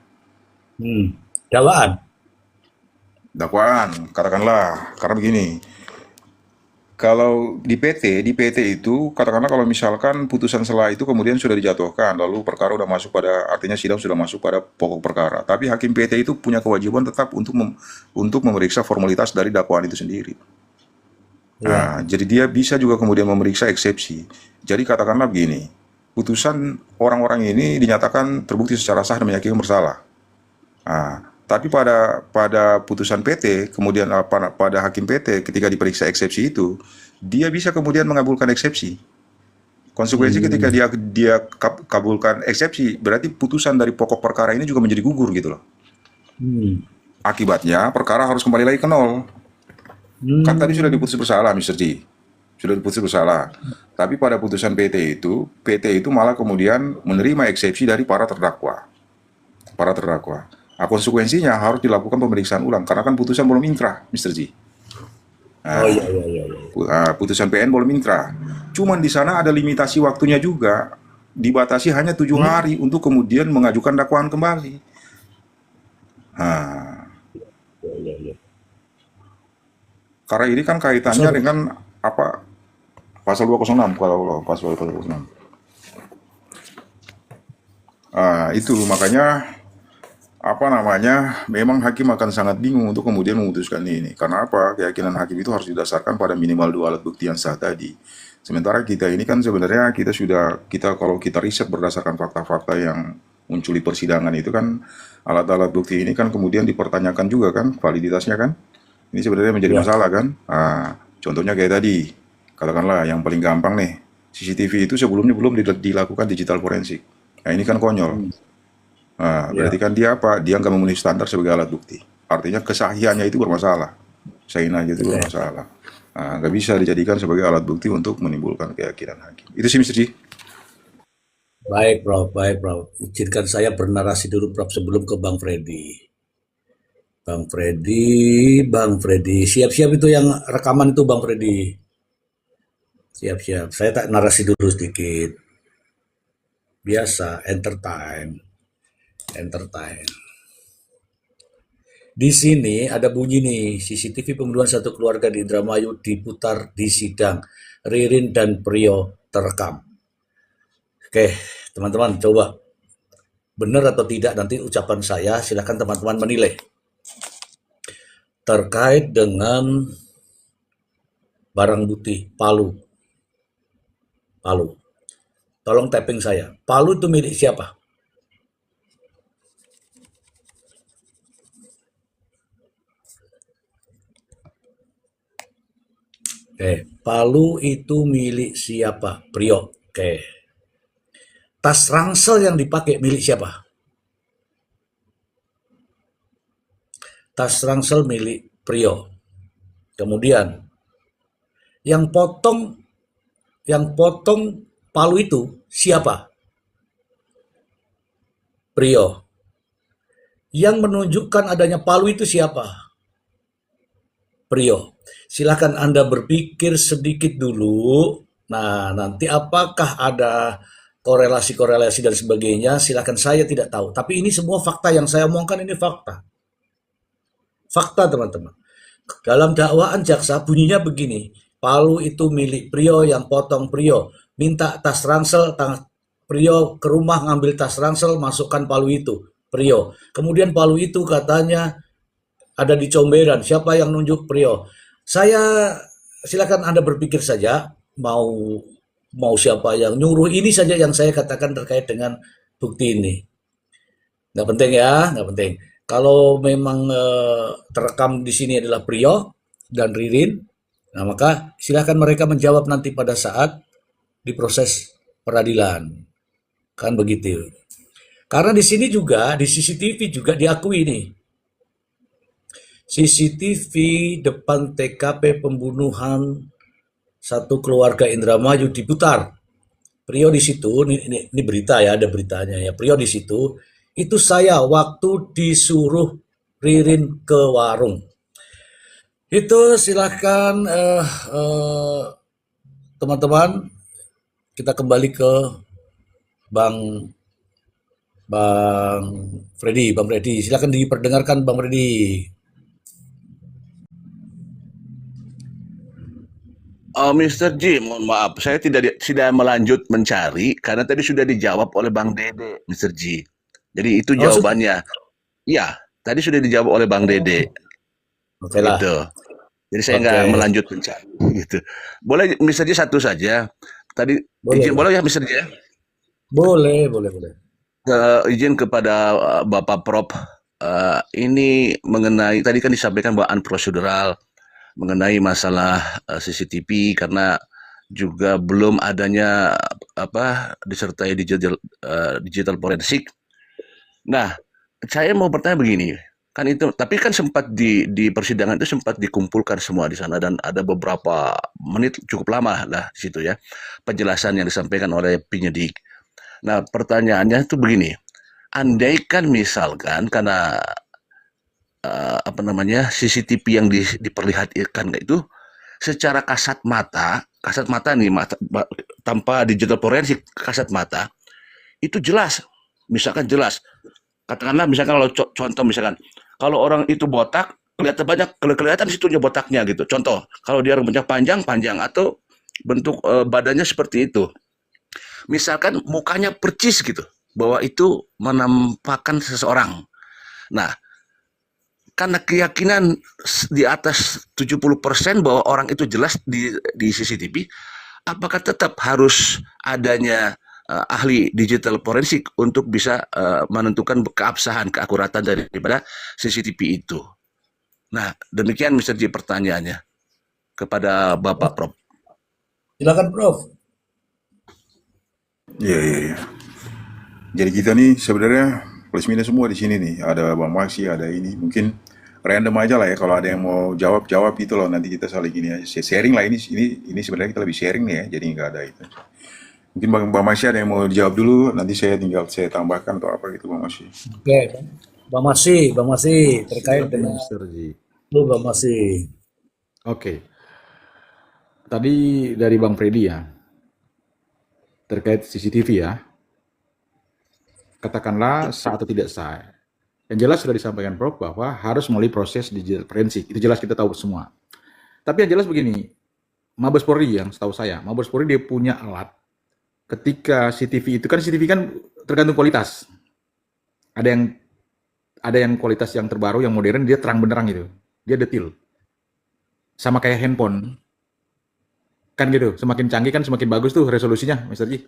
[SPEAKER 2] Dakwaan, katakanlah, karena begini, kalau di PT itu, katakanlah kalau misalkan putusan salah itu kemudian sudah dijatuhkan, lalu perkara sudah masuk pada, artinya sidang sudah masuk pada pokok perkara, tapi hakim PT itu punya kewajiban tetap untuk memeriksa formalitas dari dakwaan itu sendiri. Jadi dia bisa juga kemudian memeriksa eksepsi. Jadi katakanlah begini, putusan orang-orang ini dinyatakan terbukti secara sah dan meyakinkan bersalah. Tapi pada putusan PT, kemudian pada hakim PT ketika diperiksa eksepsi itu, dia bisa kemudian mengabulkan eksepsi. Konsekuensi ketika dia kabulkan eksepsi, berarti putusan dari pokok perkara ini juga menjadi gugur gitu loh. Akibatnya perkara harus kembali lagi ke 0. Kan tadi sudah diputus bersalah, Mr. G. Sudah diputus bersalah. Tapi pada putusan PT itu malah kemudian menerima eksepsi dari para terdakwa. Konsekuensinya harus dilakukan pemeriksaan ulang, karena kan putusan belum inkrah, Mr. G. Putusan PN belum inkrah. Cuman di sana ada limitasi waktunya juga. Dibatasi hanya 7 hari untuk kemudian mengajukan dakwaan kembali. Karena ini kan kaitannya dengan apa? Pasal 206 kalau pasal 206. Itu makanya memang hakim akan sangat bingung untuk kemudian memutuskan ini. Karena apa? Keyakinan hakim itu harus didasarkan pada minimal 2 alat bukti yang sah tadi. Sementara kita ini kan sebenarnya kalau kita riset berdasarkan fakta-fakta yang muncul di persidangan itu kan, alat-alat bukti ini kan kemudian dipertanyakan juga kan validitasnya kan. Ini sebenarnya menjadi masalah kan. Contohnya kayak tadi, katakanlah yang paling gampang nih, CCTV itu sebelumnya belum dilakukan digital forensik. Nah ini kan konyol. Berarti kan dia apa? Dia nggak memenuhi standar sebagai alat bukti. Artinya kesahihannya itu bermasalah. Sahinanya itu bermasalah. Nggak bisa dijadikan sebagai alat bukti untuk menimbulkan keyakinan hakim. Itu sih Mr. G.
[SPEAKER 1] Baik, Prof. Izinkan saya bernarasi dulu, Prof, sebelum ke Bang Freddy. Bang Freddy, siap-siap itu yang rekaman itu Bang Freddy, siap-siap. Saya tak narasi dulu sedikit, biasa, entertain. Di sini ada bunyi nih, CCTV pembunuhan satu keluarga di Indramayu diputar di sidang. Ririn dan Prio terekam. Oke, teman-teman coba benar atau tidak nanti ucapan saya, silakan teman-teman menilai. Terkait dengan barang bukti Palu. Tolong tapping saya. Palu itu milik siapa? Palu itu milik siapa? Prio. Tas ransel yang dipakai milik siapa? Tas ransel milik Prio. Kemudian yang potong Palu itu siapa? Prio. Yang menunjukkan adanya Palu itu siapa? Prio. Silakan Anda berpikir sedikit dulu. Nah, nanti apakah ada korelasi-korelasi dan sebagainya, silakan, saya tidak tahu. Tapi ini semua fakta yang saya omongkan, ini fakta. Fakta, teman-teman. Dalam dakwaan jaksa bunyinya begini, Palu itu milik Prio, yang potong Prio. Minta tas ransel, Prio ke rumah ngambil tas ransel, masukkan Palu itu, Prio. Kemudian Palu itu katanya ada di comberan, siapa yang nunjuk? Prio. Saya silakan Anda berpikir saja, mau siapa yang nyuruh, ini saja yang saya katakan terkait dengan bukti ini. Nggak penting ya, nggak penting. Kalau memang terekam di sini adalah Prio dan Ririn, nah maka silakan mereka menjawab nanti pada saat diproses peradilan, kan begitu. Karena di sini juga di CCTV juga diakui nih. CCTV depan TKP pembunuhan satu keluarga Indramayu diputar. Prio di situ, ini berita ya, ada beritanya ya. Prio di situ, itu saya waktu disuruh Ririn ke warung. Itu silahkan teman-teman, kita kembali ke Bang Freddy. Silahkan diperdengarkan Bang Freddy.
[SPEAKER 3] Mr. J, mohon maaf, saya tidak melanjut mencari karena tadi sudah dijawab oleh Bang Dede, Mr. J. Jadi itu jawabannya. Ya, tadi sudah dijawab oleh Bang Dede.
[SPEAKER 1] Oke lah.
[SPEAKER 3] Gitu. Jadi saya nggak melanjut mencari. Gitu. Boleh Mr. J satu saja. Tadi izin boleh ya Mr. J?
[SPEAKER 1] Boleh.
[SPEAKER 3] Izin kepada Bapak Prof. Ini mengenai tadi kan disampaikan bahwa unprocedural mengenai masalah CCTV karena juga belum adanya disertai digital forensik. Nah, saya mau bertanya begini, kan itu tapi kan sempat di persidangan itu sempat dikumpulkan semua di sana dan ada beberapa menit cukup lama lah di situ ya penjelasan yang disampaikan oleh penyidik. Nah, pertanyaannya itu begini, andaikan misalkan karena CCTV yang diperlihatkan itu secara kasat mata nih tanpa digital forensik, kasat mata itu jelas, misalkan jelas, katakanlah misalkan kalau contoh misalkan kalau orang itu botak kelihatan situnya botaknya gitu, contoh kalau dia rambutnya panjang atau bentuk badannya seperti itu, misalkan mukanya percis gitu bahwa itu menampakkan seseorang. Nah, karena keyakinan di atas 70% bahwa orang itu jelas di CCTV, apakah tetap harus adanya ahli digital forensik untuk bisa menentukan keabsahan, keakuratan daripada CCTV itu? Nah, demikian Mr. J pertanyaannya kepada Bapak Prof.
[SPEAKER 1] Silakan Prof.
[SPEAKER 2] Iya. Jadi kita nih sebenarnya plus minus semua di sini nih. Ada Bang Maxi, ada ini. Mungkin random aja lah ya. Kalau ada yang mau jawab gitu loh. Nanti kita saling gini aja. Sharing lah ini sebenarnya kita lebih sharing nih ya. Jadi nggak ada itu. Mungkin Bang Maxi ada yang mau dijawab dulu. Nanti saya tinggal tambahkan atau apa gitu Bang Maxi.
[SPEAKER 1] Oke. Bang Masi terkait
[SPEAKER 8] Silakan
[SPEAKER 1] dengan
[SPEAKER 8] Mr. Ji.
[SPEAKER 1] lu Bang Masi.
[SPEAKER 8] Oke, tadi dari Bang Freddy ya, terkait CCTV ya, katakanlah sah atau tidak sah. Yang jelas sudah disampaikan Prof bahwa harus melalui proses digital forensik. Itu jelas kita tahu semua. Tapi yang jelas begini, Mabes Polri yang setahu saya, Mabes Polri dia punya alat. Ketika CCTV kan tergantung kualitas. Ada yang kualitas yang terbaru, yang modern, dia terang benderang gitu. Dia detail. Sama kayak handphone. Kan gitu, semakin canggih kan semakin bagus tuh resolusinya, Mr. Ji.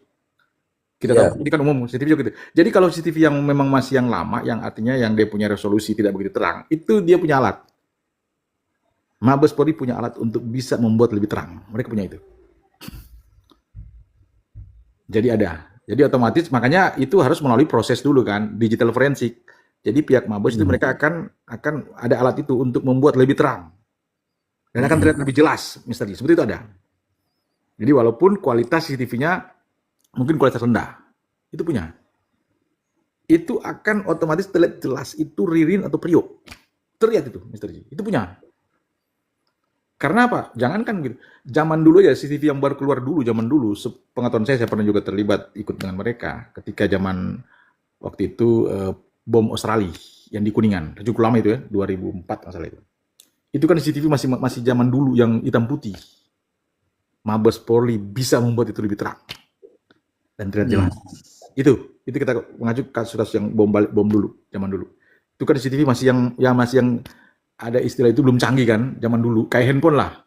[SPEAKER 8] Kita
[SPEAKER 1] Ya.
[SPEAKER 8] tahu, ini kan umum, CCTV juga gitu. Jadi kalau CCTV yang memang masih yang lama, yang artinya yang dia punya resolusi tidak begitu terang, itu dia punya alat. Mabes Polri punya alat untuk bisa membuat lebih terang. Mereka punya itu. Jadi ada. Jadi otomatis makanya itu harus melalui proses dulu kan, digital forensik. Jadi pihak Mabes itu mereka akan ada alat itu untuk membuat lebih terang. Dan akan terlihat lebih jelas, Mr. Ji. Seperti itu ada. Jadi walaupun kualitas CCTV-nya mungkin kualitas rendah, itu punya. Itu akan otomatis terlihat jelas itu ririn atau periuk. Terlihat itu, Mr. Ji. Itu punya. Karena apa? Jangankan gitu. Zaman dulu ya CCTV yang baru keluar dulu, zaman dulu, pengetahuan saya pernah juga terlibat ikut dengan mereka ketika zaman waktu itu bom Australia yang di Kuningan, cukup lama itu ya, 2004 masalah itu. Itu kan CCTV masih zaman dulu yang hitam putih. Mabes Polri bisa membuat itu lebih terang dan terlihat jelas. Itu kita mengacu kasus yang bom dulu, zaman dulu. Itu kan CCTV masih yang ada istilah itu belum canggih kan, zaman dulu kayak handphone lah,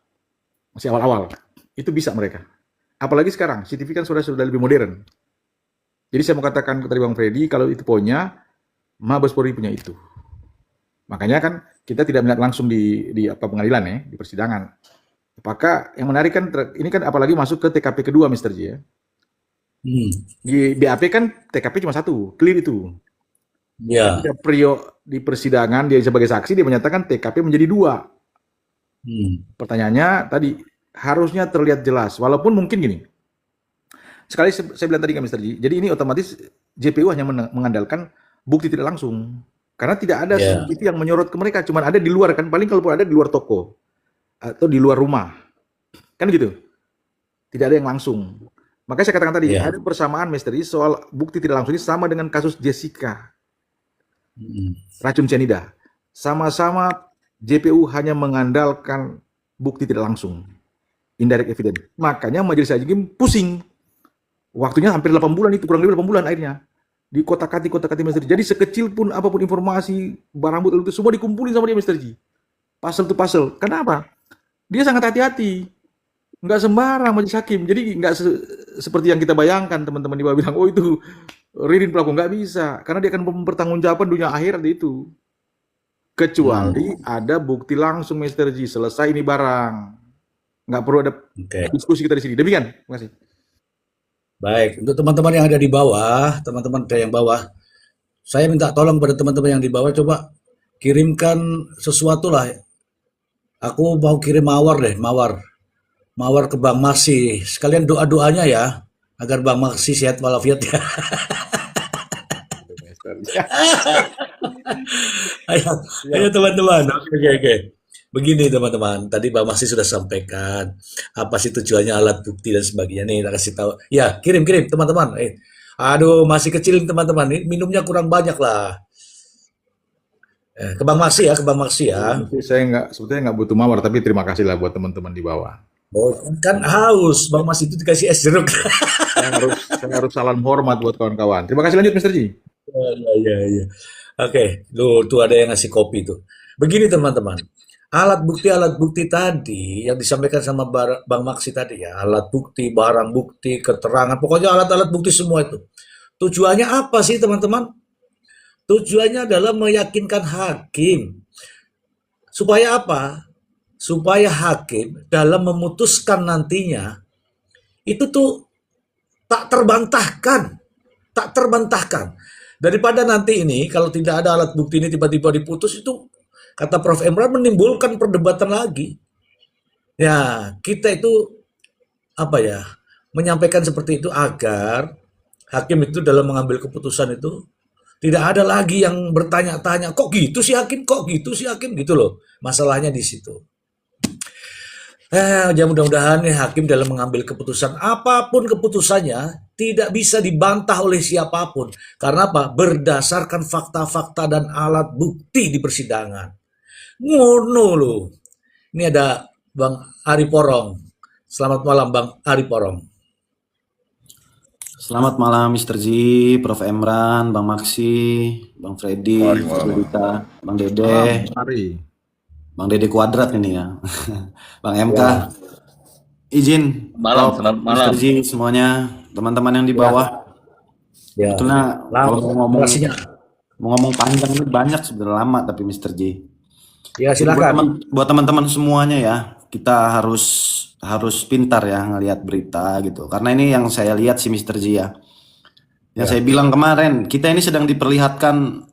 [SPEAKER 8] masih awal-awal. Itu bisa mereka. Apalagi sekarang CCTV kan sudah lebih modern. Jadi saya mau katakan tadi Bang Freddy, kalau itu punya Mabes Polri punya itu. Makanya kan kita tidak melihat langsung di pengadilan ya, di persidangan. Apakah yang menarik kan ini kan apalagi masuk ke TKP kedua, Mr. J ya. Di BAP kan TKP cuma satu, clear itu.
[SPEAKER 1] Ya.
[SPEAKER 8] Ketika Priyo di persidangan dia sebagai saksi dia menyatakan TKP menjadi 2. Pertanyaannya tadi harusnya terlihat jelas, walaupun mungkin gini. Sekali saya bilang tadi kan Mr. Ji, jadi ini otomatis JPU hanya mengandalkan bukti tidak langsung. Karena tidak ada CCTV yang menyorot ke mereka, cuma ada di luar kan, paling kalau ada di luar toko atau di luar rumah. Kan gitu. Tidak ada yang langsung. Makanya saya katakan tadi, ada persamaan misteri soal bukti tidak langsung ini sama dengan kasus Jessica. Racun cyanida. Sama-sama JPU hanya mengandalkan bukti tidak langsung. Indirect evidence. Makanya Majelis Hakim pusing. Waktunya hampir 8 bulan itu, kurang lebih 8 bulan akhirnya. Di kotak-kati misteri. Jadi sekecil pun apapun informasi, barang bukti itu semua dikumpulin sama dia Mr. Ji. Pasal to pasal. Kenapa? Dia sangat hati-hati. Nggak sembarang Majelis Hakim. Jadi nggak seperti yang kita bayangkan teman-teman di bawah bilang, oh itu Ririn pelaku. Nggak bisa. Karena dia akan mempertanggungjawabkan dunia akhirat itu. Kecuali ada bukti langsung Mr. Ji. Selesai ini barang. Nggak perlu ada diskusi kita di sini. Demikian. Terima kasih.
[SPEAKER 1] Baik, untuk teman-teman yang ada di bawah, teman-teman yang bawah, saya minta tolong pada teman-teman yang di bawah, coba kirimkan sesuatu lah. Aku mau kirim mawar ke Bang Masi. Sekalian doa-doanya ya, agar Bang Masi sehat walafiat ya. Ayo teman-teman, oke. Begini teman-teman, tadi Bang Masi sudah sampaikan apa sih tujuannya alat bukti dan sebagainya. Nih, kita kasih tahu. Ya, kirim teman-teman. Aduh, masih kecil teman-teman. Ini minumnya kurang banyak lah. Ke Bang Masi ya.
[SPEAKER 8] Saya sebetulnya nggak butuh mawar, tapi terima kasih lah buat teman-teman di bawah.
[SPEAKER 1] Oh, kan haus. Bang Masi itu dikasih es jeruk.
[SPEAKER 8] saya harus salam hormat buat kawan-kawan. Terima kasih, lanjut Mr. Ji.
[SPEAKER 1] Iya. Oke, tuh ada yang ngasih kopi tuh. Begini teman-teman. Alat bukti tadi yang disampaikan sama Bang Maksi tadi ya, alat bukti, barang bukti, keterangan, pokoknya alat-alat bukti semua itu. Tujuannya apa sih teman-teman? Tujuannya adalah meyakinkan hakim. Supaya apa? Supaya hakim dalam memutuskan nantinya itu tuh tak terbantahkan. Daripada nanti ini kalau tidak ada alat bukti ini tiba-tiba diputus itu kata Prof. Emran menimbulkan perdebatan lagi. Ya, kita itu menyampaikan seperti itu agar hakim itu dalam mengambil keputusan itu Tidak ada lagi yang bertanya-tanya, kok gitu sih hakim, kok gitu sih hakim, gitu loh. Masalahnya di situ. Ya mudah-mudahan nih hakim dalam mengambil keputusan apapun keputusannya tidak bisa dibantah oleh siapapun. Karena apa? Berdasarkan fakta-fakta dan alat bukti di persidangan. Ngono loh. Ini ada Bang Ari Porong. Selamat malam Bang Ari Porong.
[SPEAKER 9] Selamat malam Mr. G, Prof. Emran, Bang Maksi, Bang Freddy,
[SPEAKER 2] Mari
[SPEAKER 9] Ibu
[SPEAKER 2] malam.
[SPEAKER 9] Dita, Bang Dede,
[SPEAKER 8] Mari.
[SPEAKER 9] Bang Dede Kuadrat ini ya, Bang MK.
[SPEAKER 1] Ya,
[SPEAKER 9] Izin,
[SPEAKER 5] Malam,
[SPEAKER 9] Prof,
[SPEAKER 5] selamat malam.
[SPEAKER 9] Mr. G, semuanya, teman-teman yang di
[SPEAKER 1] ya,
[SPEAKER 9] bawah.
[SPEAKER 1] ya.
[SPEAKER 9] Sebetulnya kalau
[SPEAKER 1] Durasinya.
[SPEAKER 9] mau ngomong panjang ini banyak sebenarnya lama tapi Mr. J.
[SPEAKER 1] Ya
[SPEAKER 9] Jadi
[SPEAKER 1] silakan.
[SPEAKER 9] buat teman-teman semuanya ya, kita harus pintar ya ngelihat berita gitu. Karena ini yang saya lihat sih Mr. J ya. Yang
[SPEAKER 1] Ya.
[SPEAKER 9] saya bilang kemarin, kita ini sedang diperlihatkan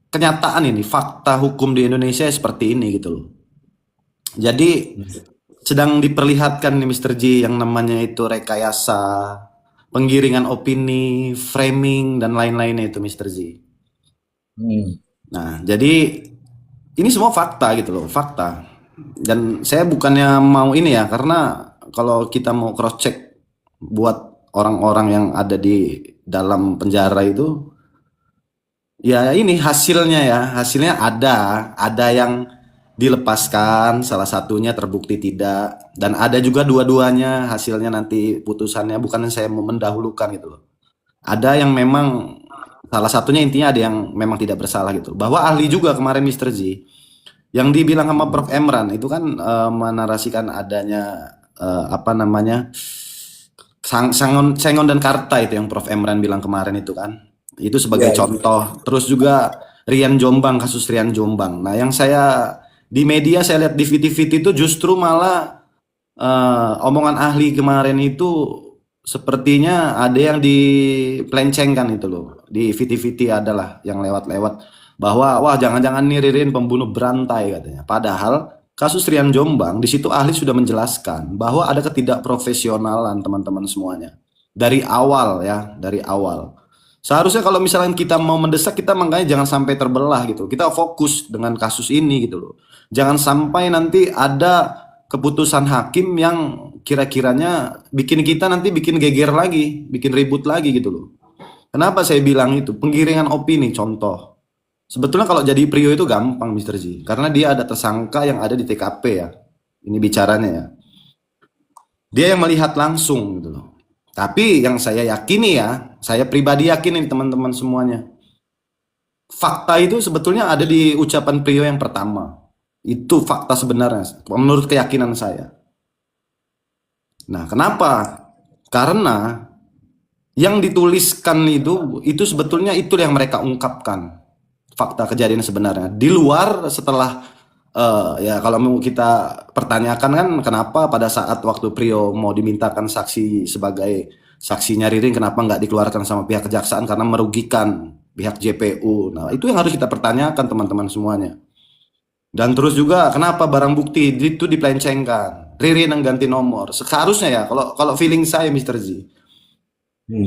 [SPEAKER 9] kenyataan ini, fakta hukum di Indonesia seperti ini gitu loh. Jadi sedang diperlihatkan nih Mr. J yang namanya itu rekayasa, penggiringan opini, framing dan lain-lainnya itu Mr. J.
[SPEAKER 1] Hmm.
[SPEAKER 9] Nah, jadi ini semua fakta gitu loh, fakta. Dan saya bukannya mau ini ya, karena kalau kita mau cross check buat orang-orang yang ada di dalam penjara itu, ya ini hasilnya ya, hasilnya ada yang dilepaskan, salah satunya terbukti tidak, dan ada juga dua-duanya hasilnya nanti putusannya, bukan saya mau mendahulukan gitu loh. Ada yang memang salah satunya intinya ada yang memang tidak bersalah gitu. Bahwa ahli juga kemarin Mr. J yang dibilang sama Prof. Emran itu kan menarasikan adanya apa namanya sengon dan karta itu yang Prof. Emran bilang kemarin itu kan. Itu sebagai
[SPEAKER 1] Ya,
[SPEAKER 9] contoh. Terus juga Rian Jombang, kasus Rian Jombang. Nah, yang saya di media saya lihat di VT-VT itu justru malah omongan ahli kemarin itu sepertinya ada yang dipelencengkan itu loh. Di VT-VT adalah yang lewat-lewat bahwa wah jangan-jangan nih Ririn pembunuh berantai katanya. Padahal kasus Rian Jombang di situ ahli sudah menjelaskan bahwa ada ketidakprofesionalan teman-teman semuanya. Dari awal ya, dari awal. Seharusnya kalau misalnya kita mau mendesak kita makanya jangan sampai terbelah gitu. Kita fokus dengan kasus ini gitu loh. Jangan sampai nanti ada keputusan hakim yang kira-kiranya bikin kita nanti bikin geger lagi, bikin ribut lagi gitu loh. Kenapa saya bilang itu? Penggiringan opini contoh. Sebetulnya kalau jadi Prio itu gampang Mr. J, karena dia ada tersangka yang ada di TKP ya. Ini bicaranya ya. Dia yang melihat langsung gitu loh. Tapi yang saya yakini ya, saya pribadi yakin ini teman-teman semuanya. Fakta itu sebetulnya ada di ucapan Prio yang pertama. Itu fakta sebenarnya menurut keyakinan saya. Nah, kenapa? Karena yang dituliskan itu sebetulnya itu yang mereka ungkapkan. Fakta kejadian sebenarnya di luar setelah ya kalau mau kita pertanyakan kan kenapa pada saat waktu Prio mau dimintakan saksi sebagai saksinya Ririn kenapa nggak dikeluarkan sama pihak kejaksaan karena merugikan pihak JPU. Nah itu yang harus kita pertanyakan teman-teman semuanya. Dan terus juga kenapa barang bukti itu dipelencengkan, Ririn yang ganti nomor. Seharusnya ya kalau feeling saya Mr. Z,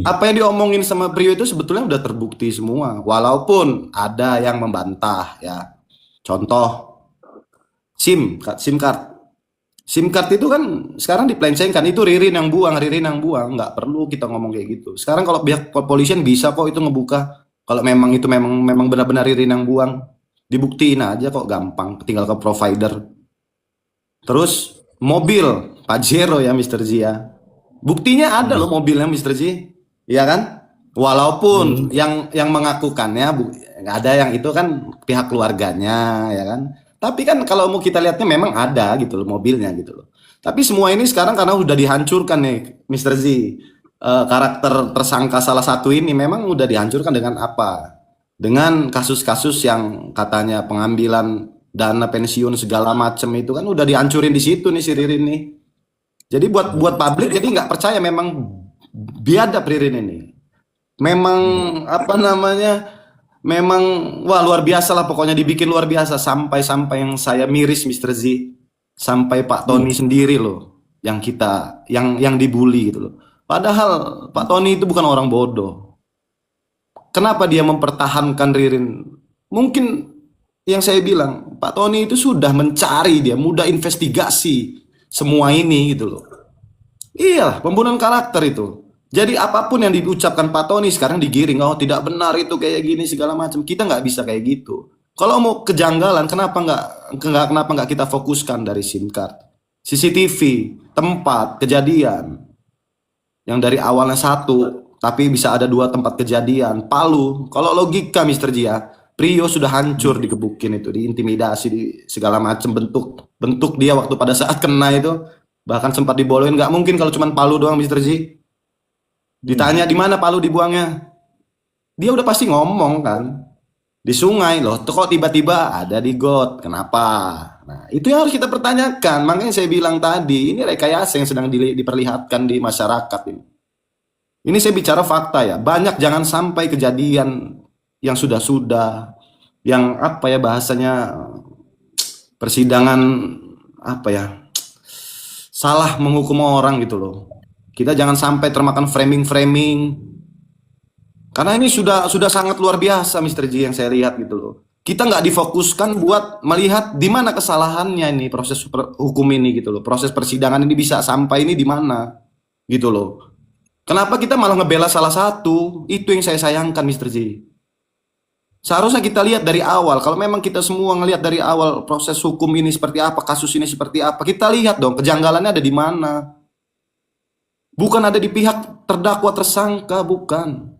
[SPEAKER 9] apa yang diomongin sama Prio itu sebetulnya udah terbukti semua. Walaupun ada yang membantah ya. Contoh SIM card. SIM card itu kan sekarang dipelencengkan itu Ririn yang buang, nggak perlu kita ngomong kayak gitu. Sekarang kalau pihak kepolisian bisa kok itu ngebuka. Kalau memang itu memang benar-benar Ririn yang buang, dibuktiin aja kok gampang, tinggal ke provider. Terus mobil Pajero ya Mr. Z ya. Buktinya ada loh mobilnya Mr. J, ya kan? Walaupun yang mengakukannya nggak ada yang itu kan pihak keluarganya, ya kan? Tapi kan kalau mau kita lihatnya memang ada gitu loh mobilnya gitu loh. Tapi semua ini sekarang karena udah dihancurkan nih Mr. Z, karakter tersangka salah satu ini memang udah dihancurkan dengan apa? Dengan kasus-kasus yang katanya pengambilan dana pensiun segala macam itu kan udah dihancurin di situ nih si Ririn nih. Jadi buat publik jadi nggak percaya memang biadab Ririn ini. Memang apa namanya? Memang wah luar biasa lah pokoknya dibikin luar biasa sampai yang saya miris Mr. Z sampai Pak Tony sendiri loh yang kita yang dibully gitu loh. Padahal Pak Tony itu bukan orang bodoh. kenapa dia mempertahankan Ririn? Mungkin yang saya bilang, Pak Tony itu sudah mencari, dia mudah investigasi semua ini gitu loh. Iya, pembunuhan karakter itu. Jadi apapun yang diucapkan Pak Tony sekarang digiring, oh tidak benar itu kayak gini segala macam. Kita nggak bisa kayak gitu. Kalau mau kejanggalan, kenapa nggak kita fokuskan dari SIM card, CCTV, tempat kejadian, yang dari awalnya satu, tapi bisa ada 2 tempat kejadian. Palu, kalau logika Mr. Jia, Prio sudah hancur dikebukin itu, diintimidasi, di segala macam bentuk dia waktu pada saat kena itu, bahkan sempat dibolehin. Nggak mungkin kalau cuma Palu doang Mr. Ji. Ditanya di mana Palu dibuangnya, dia udah pasti ngomong kan, di sungai loh. Kok tiba-tiba ada di got? Kenapa? Nah, itu yang harus kita pertanyakan. Makanya saya bilang tadi, ini rekayasa yang sedang diperlihatkan di masyarakat ini. Ini saya bicara fakta ya. Banyak jangan sampai kejadian yang sudah-sudah, yang apa ya bahasanya, persidangan apa ya, salah menghukum orang gitu loh. Kita jangan sampai termakan framing-framing. Karena ini sudah sangat luar biasa Mr. J yang saya lihat gitu loh. Kita nggak difokuskan buat melihat di mana kesalahannya ini proses hukum ini gitu loh. Proses persidangan ini bisa sampai ini di mana gitu loh. Kenapa kita malah ngebela salah satu? Itu yang saya sayangkan Mr. J. Seharusnya kita lihat dari awal. Kalau memang kita semua ngelihat dari awal proses hukum ini seperti apa, kasus ini seperti apa, kita lihat dong kejanggalannya ada di mana. Bukan ada di pihak terdakwa tersangka, bukan.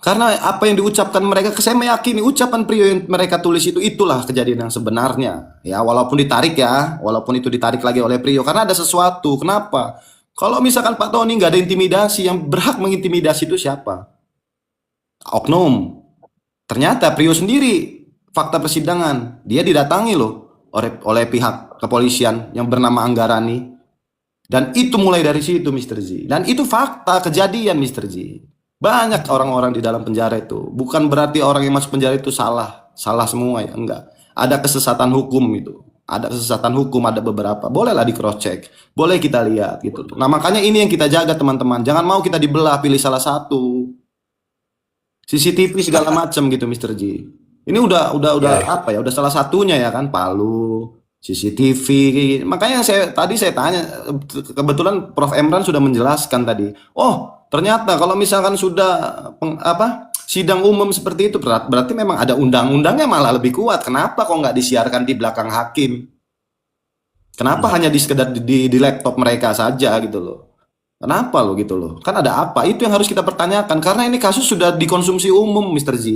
[SPEAKER 9] Karena apa yang diucapkan mereka, saya meyakini ucapan Prio yang mereka tulis itu, itulah kejadian yang sebenarnya. Ya, walaupun ditarik ya, walaupun itu ditarik lagi oleh Prio, karena ada sesuatu. Kenapa? Kalau misalkan Pak Tony nggak ada intimidasi, yang berhak mengintimidasi itu siapa? Oknum. Ternyata Prio sendiri, fakta persidangan, dia didatangi loh oleh pihak kepolisian yang bernama Anggarani. Dan itu mulai dari situ Mr. Z. Dan itu fakta kejadian Mr. Z. Banyak orang-orang di dalam penjara itu. Bukan berarti orang yang masuk penjara itu salah semua ya, enggak. Ada kesesatan hukum itu. Ada kesesatan hukum, ada beberapa. Bolehlah di cross check. Boleh kita lihat gitu. Nah, makanya ini yang kita jaga teman-teman. Jangan mau kita dibelah pilih salah satu. CCTV segala macam gitu Mr. J. Ini udah apa ya? Udah salah satunya ya kan, Palu, CCTV. Makanya saya tanya, kebetulan Prof Emran sudah menjelaskan tadi. Oh, ternyata kalau misalkan sudah sidang umum seperti itu berarti memang ada undang-undangnya malah lebih kuat. Kenapa kok nggak disiarkan di belakang hakim? Kenapa hanya sekedar di laptop mereka saja gitu loh? Kenapa lo gitu loh? Kan ada apa? Itu yang harus kita pertanyakan karena ini kasus sudah dikonsumsi umum Mr. Z.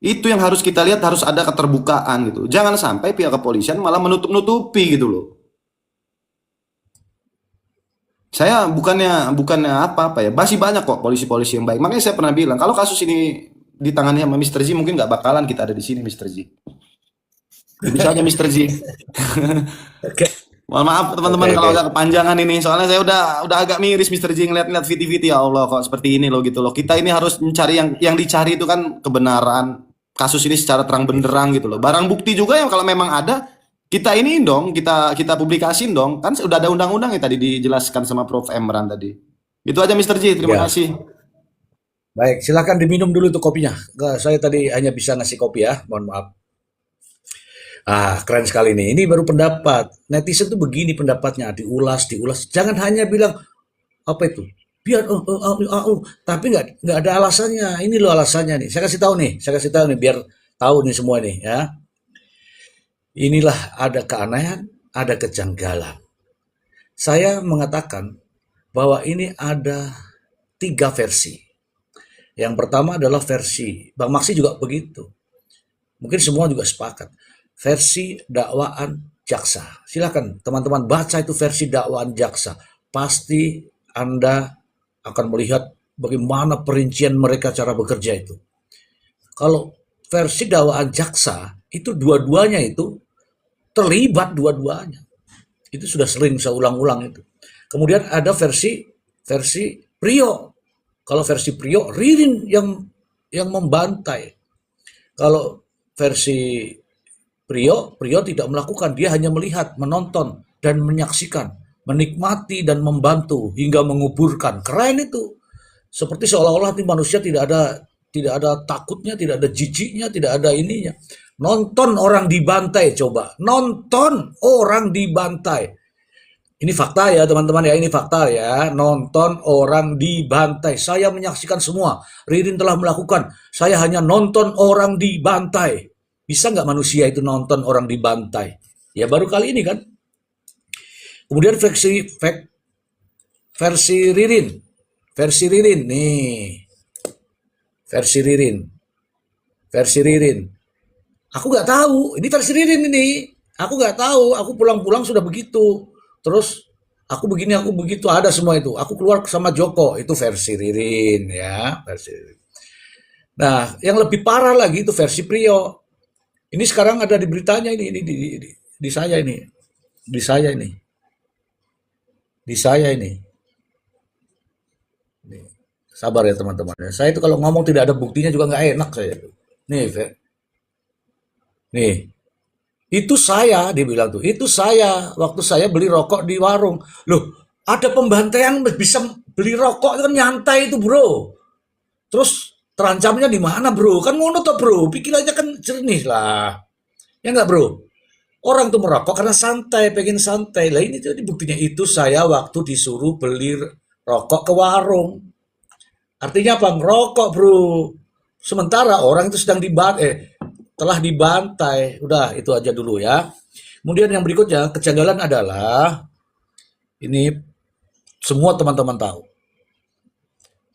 [SPEAKER 9] Itu yang harus kita lihat, harus ada keterbukaan gitu. Jangan sampai pihak kepolisian malah menutup-nutupi gitu loh. Saya bukannya apa ya, masih banyak kok polisi-polisi yang baik. Makanya saya pernah bilang, kalau kasus ini ditangani sama Mr. Z, mungkin nggak bakalan kita ada di sini Mr. Z. Bisa aja Mr. Z. Mohon maaf teman-teman kalau agak kepanjangan ini, soalnya saya udah agak miris Mr. J ngeliat video ya Allah kok seperti ini loh gitu loh. Kita ini harus mencari yang dicari itu kan kebenaran kasus ini secara terang benderang gitu loh. Barang bukti juga yang kalau memang ada kita ini dong, kita publikasin dong. Kan udah ada undang-undang yang tadi dijelaskan sama Prof Emran tadi. Itu aja Mr. J, terima kasih.
[SPEAKER 1] Baik, silakan diminum dulu tuh kopinya. Saya tadi hanya bisa ngasih kopi ya, mohon maaf. Keren sekali nih. Ini baru pendapat. Netizen tuh begini pendapatnya, diulas. Jangan hanya bilang apa itu? Biar tapi nggak ada alasannya. Ini loh alasannya nih. Saya kasih tahu nih biar tahu nih semua nih ya. Inilah ada keanehan, ada kejanggalan. Saya mengatakan bahwa ini ada 3 versi. Yang pertama adalah versi Bang Maksi juga begitu. Mungkin semua juga sepakat. Versi dakwaan jaksa. Silakan teman-teman baca itu versi dakwaan jaksa. Pasti Anda akan melihat bagaimana perincian mereka cara bekerja itu. Kalau versi dakwaan jaksa itu dua-duanya itu terlibat dua-duanya. Itu sudah sering saya ulang-ulang itu. Kemudian ada versi Prio. Kalau versi Prio, Ririn yang membantai. Kalau versi Prio tidak melakukan, dia hanya melihat, menonton, dan menyaksikan, menikmati dan membantu hingga menguburkan. Keren itu. Seperti seolah-olah nih manusia tidak ada takutnya, tidak ada jijiknya, tidak ada ininya. Nonton orang dibantai coba. Nonton orang dibantai. Ini fakta ya teman-teman ya, ini fakta ya. Nonton orang dibantai. Saya menyaksikan semua. Ririn telah melakukan. Saya hanya nonton orang dibantai. Bisa nggak manusia itu nonton orang dibantai? Ya baru kali ini kan. Kemudian versi Ririn. Versi Ririn nih. Versi Ririn. Versi Ririn. Aku nggak tahu. Ini versi Ririn ini. Aku nggak tahu. Aku pulang-pulang sudah begitu. Terus aku begini, aku begitu, ada semua itu. Aku keluar sama Joko, itu versi Ririn ya, versi Ririn. Nah, yang lebih parah lagi itu versi Prio. Ini sekarang ada di beritanya ini di saya ini, di saya ini, di saya ini. Nih, sabar ya teman-teman. Saya itu kalau ngomong tidak ada buktinya juga nggak enak saya. Nih, nih. Itu saya, dia bilang tuh, itu saya, waktu saya beli rokok di warung. Loh, ada pembantaian bisa beli rokok, itu kan nyantai itu bro. Terus terancamnya di mana bro? Kan ngono toh bro, pikirannya kan jernih lah. Ya nggak bro? Orang tuh merokok karena santai, pengen santai. Lah ini jadi buktinya itu saya waktu disuruh beli rokok ke warung. Artinya apa? Ngerokok bro. Sementara orang itu sedang telah dibantai. Udah, itu aja dulu ya. Kemudian yang berikutnya, kejanggalan adalah, ini semua teman-teman tahu.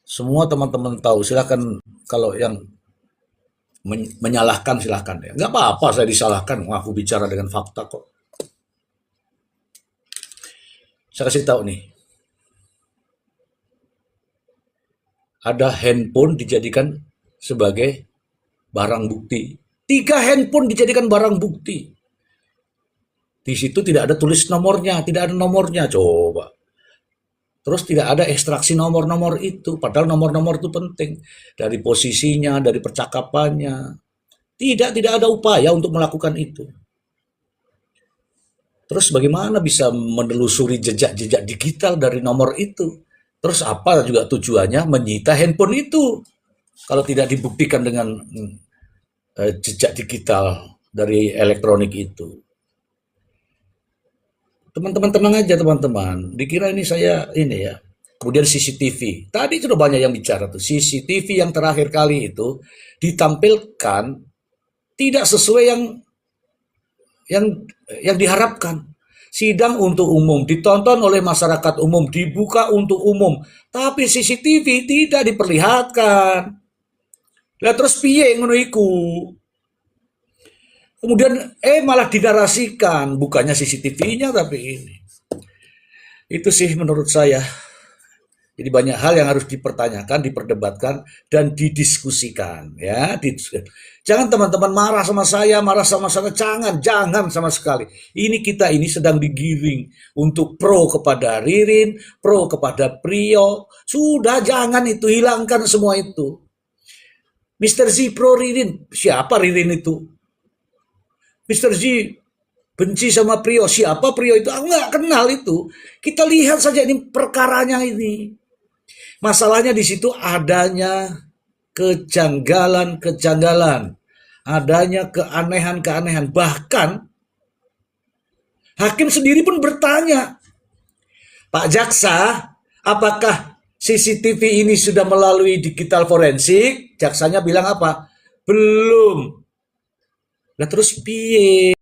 [SPEAKER 1] Semua teman-teman tahu. Silakan kalau yang menyalahkan silahkan ya. Nggak apa-apa saya disalahkan. Aku bicara dengan fakta kok. Saya kasih tahu nih. Ada handphone dijadikan sebagai barang bukti. 3 handphone dijadikan barang bukti. Di situ tidak ada tulis nomornya, tidak ada nomornya, coba. Terus tidak ada ekstraksi nomor-nomor itu, padahal nomor-nomor itu penting. Dari posisinya, dari percakapannya. Tidak ada upaya untuk melakukan itu. Terus bagaimana bisa menelusuri jejak-jejak digital dari nomor itu? Terus apa juga tujuannya menyita handphone itu? Kalau tidak dibuktikan dengan jejak digital dari elektronik itu. Teman-teman tenang aja teman-teman. Dikira ini saya ini ya. Kemudian CCTV. Tadi sudah banyak yang bicara tuh. CCTV yang terakhir kali itu ditampilkan tidak sesuai yang diharapkan. Sidang untuk umum ditonton oleh masyarakat umum, dibuka untuk umum, tapi CCTV tidak diperlihatkan. Lah terus piye ngono iku? Kemudian malah dinarasikan, bukannya CCTV-nya tapi ini. Itu sih menurut saya. Jadi banyak hal yang harus dipertanyakan, diperdebatkan dan didiskusikan ya, Jangan teman-teman marah sama saya, jangan sama sekali. Kita ini sedang digiring untuk pro kepada Ririn, pro kepada Prio. Sudah jangan itu, hilangkan semua itu. Mr. Z pro Ririn, siapa Ririn itu? Mr. Z benci sama Prio, siapa Prio itu? Aku nggak kenal itu. Kita lihat saja ini perkaranya ini. Masalahnya di situ adanya kejanggalan-kejanggalan, adanya keanehan-keanehan. Bahkan hakim sendiri pun bertanya, Pak Jaksa, apakah CCTV ini sudah melalui digital forensik? Jaksanya bilang apa? Belum. Lah terus piye?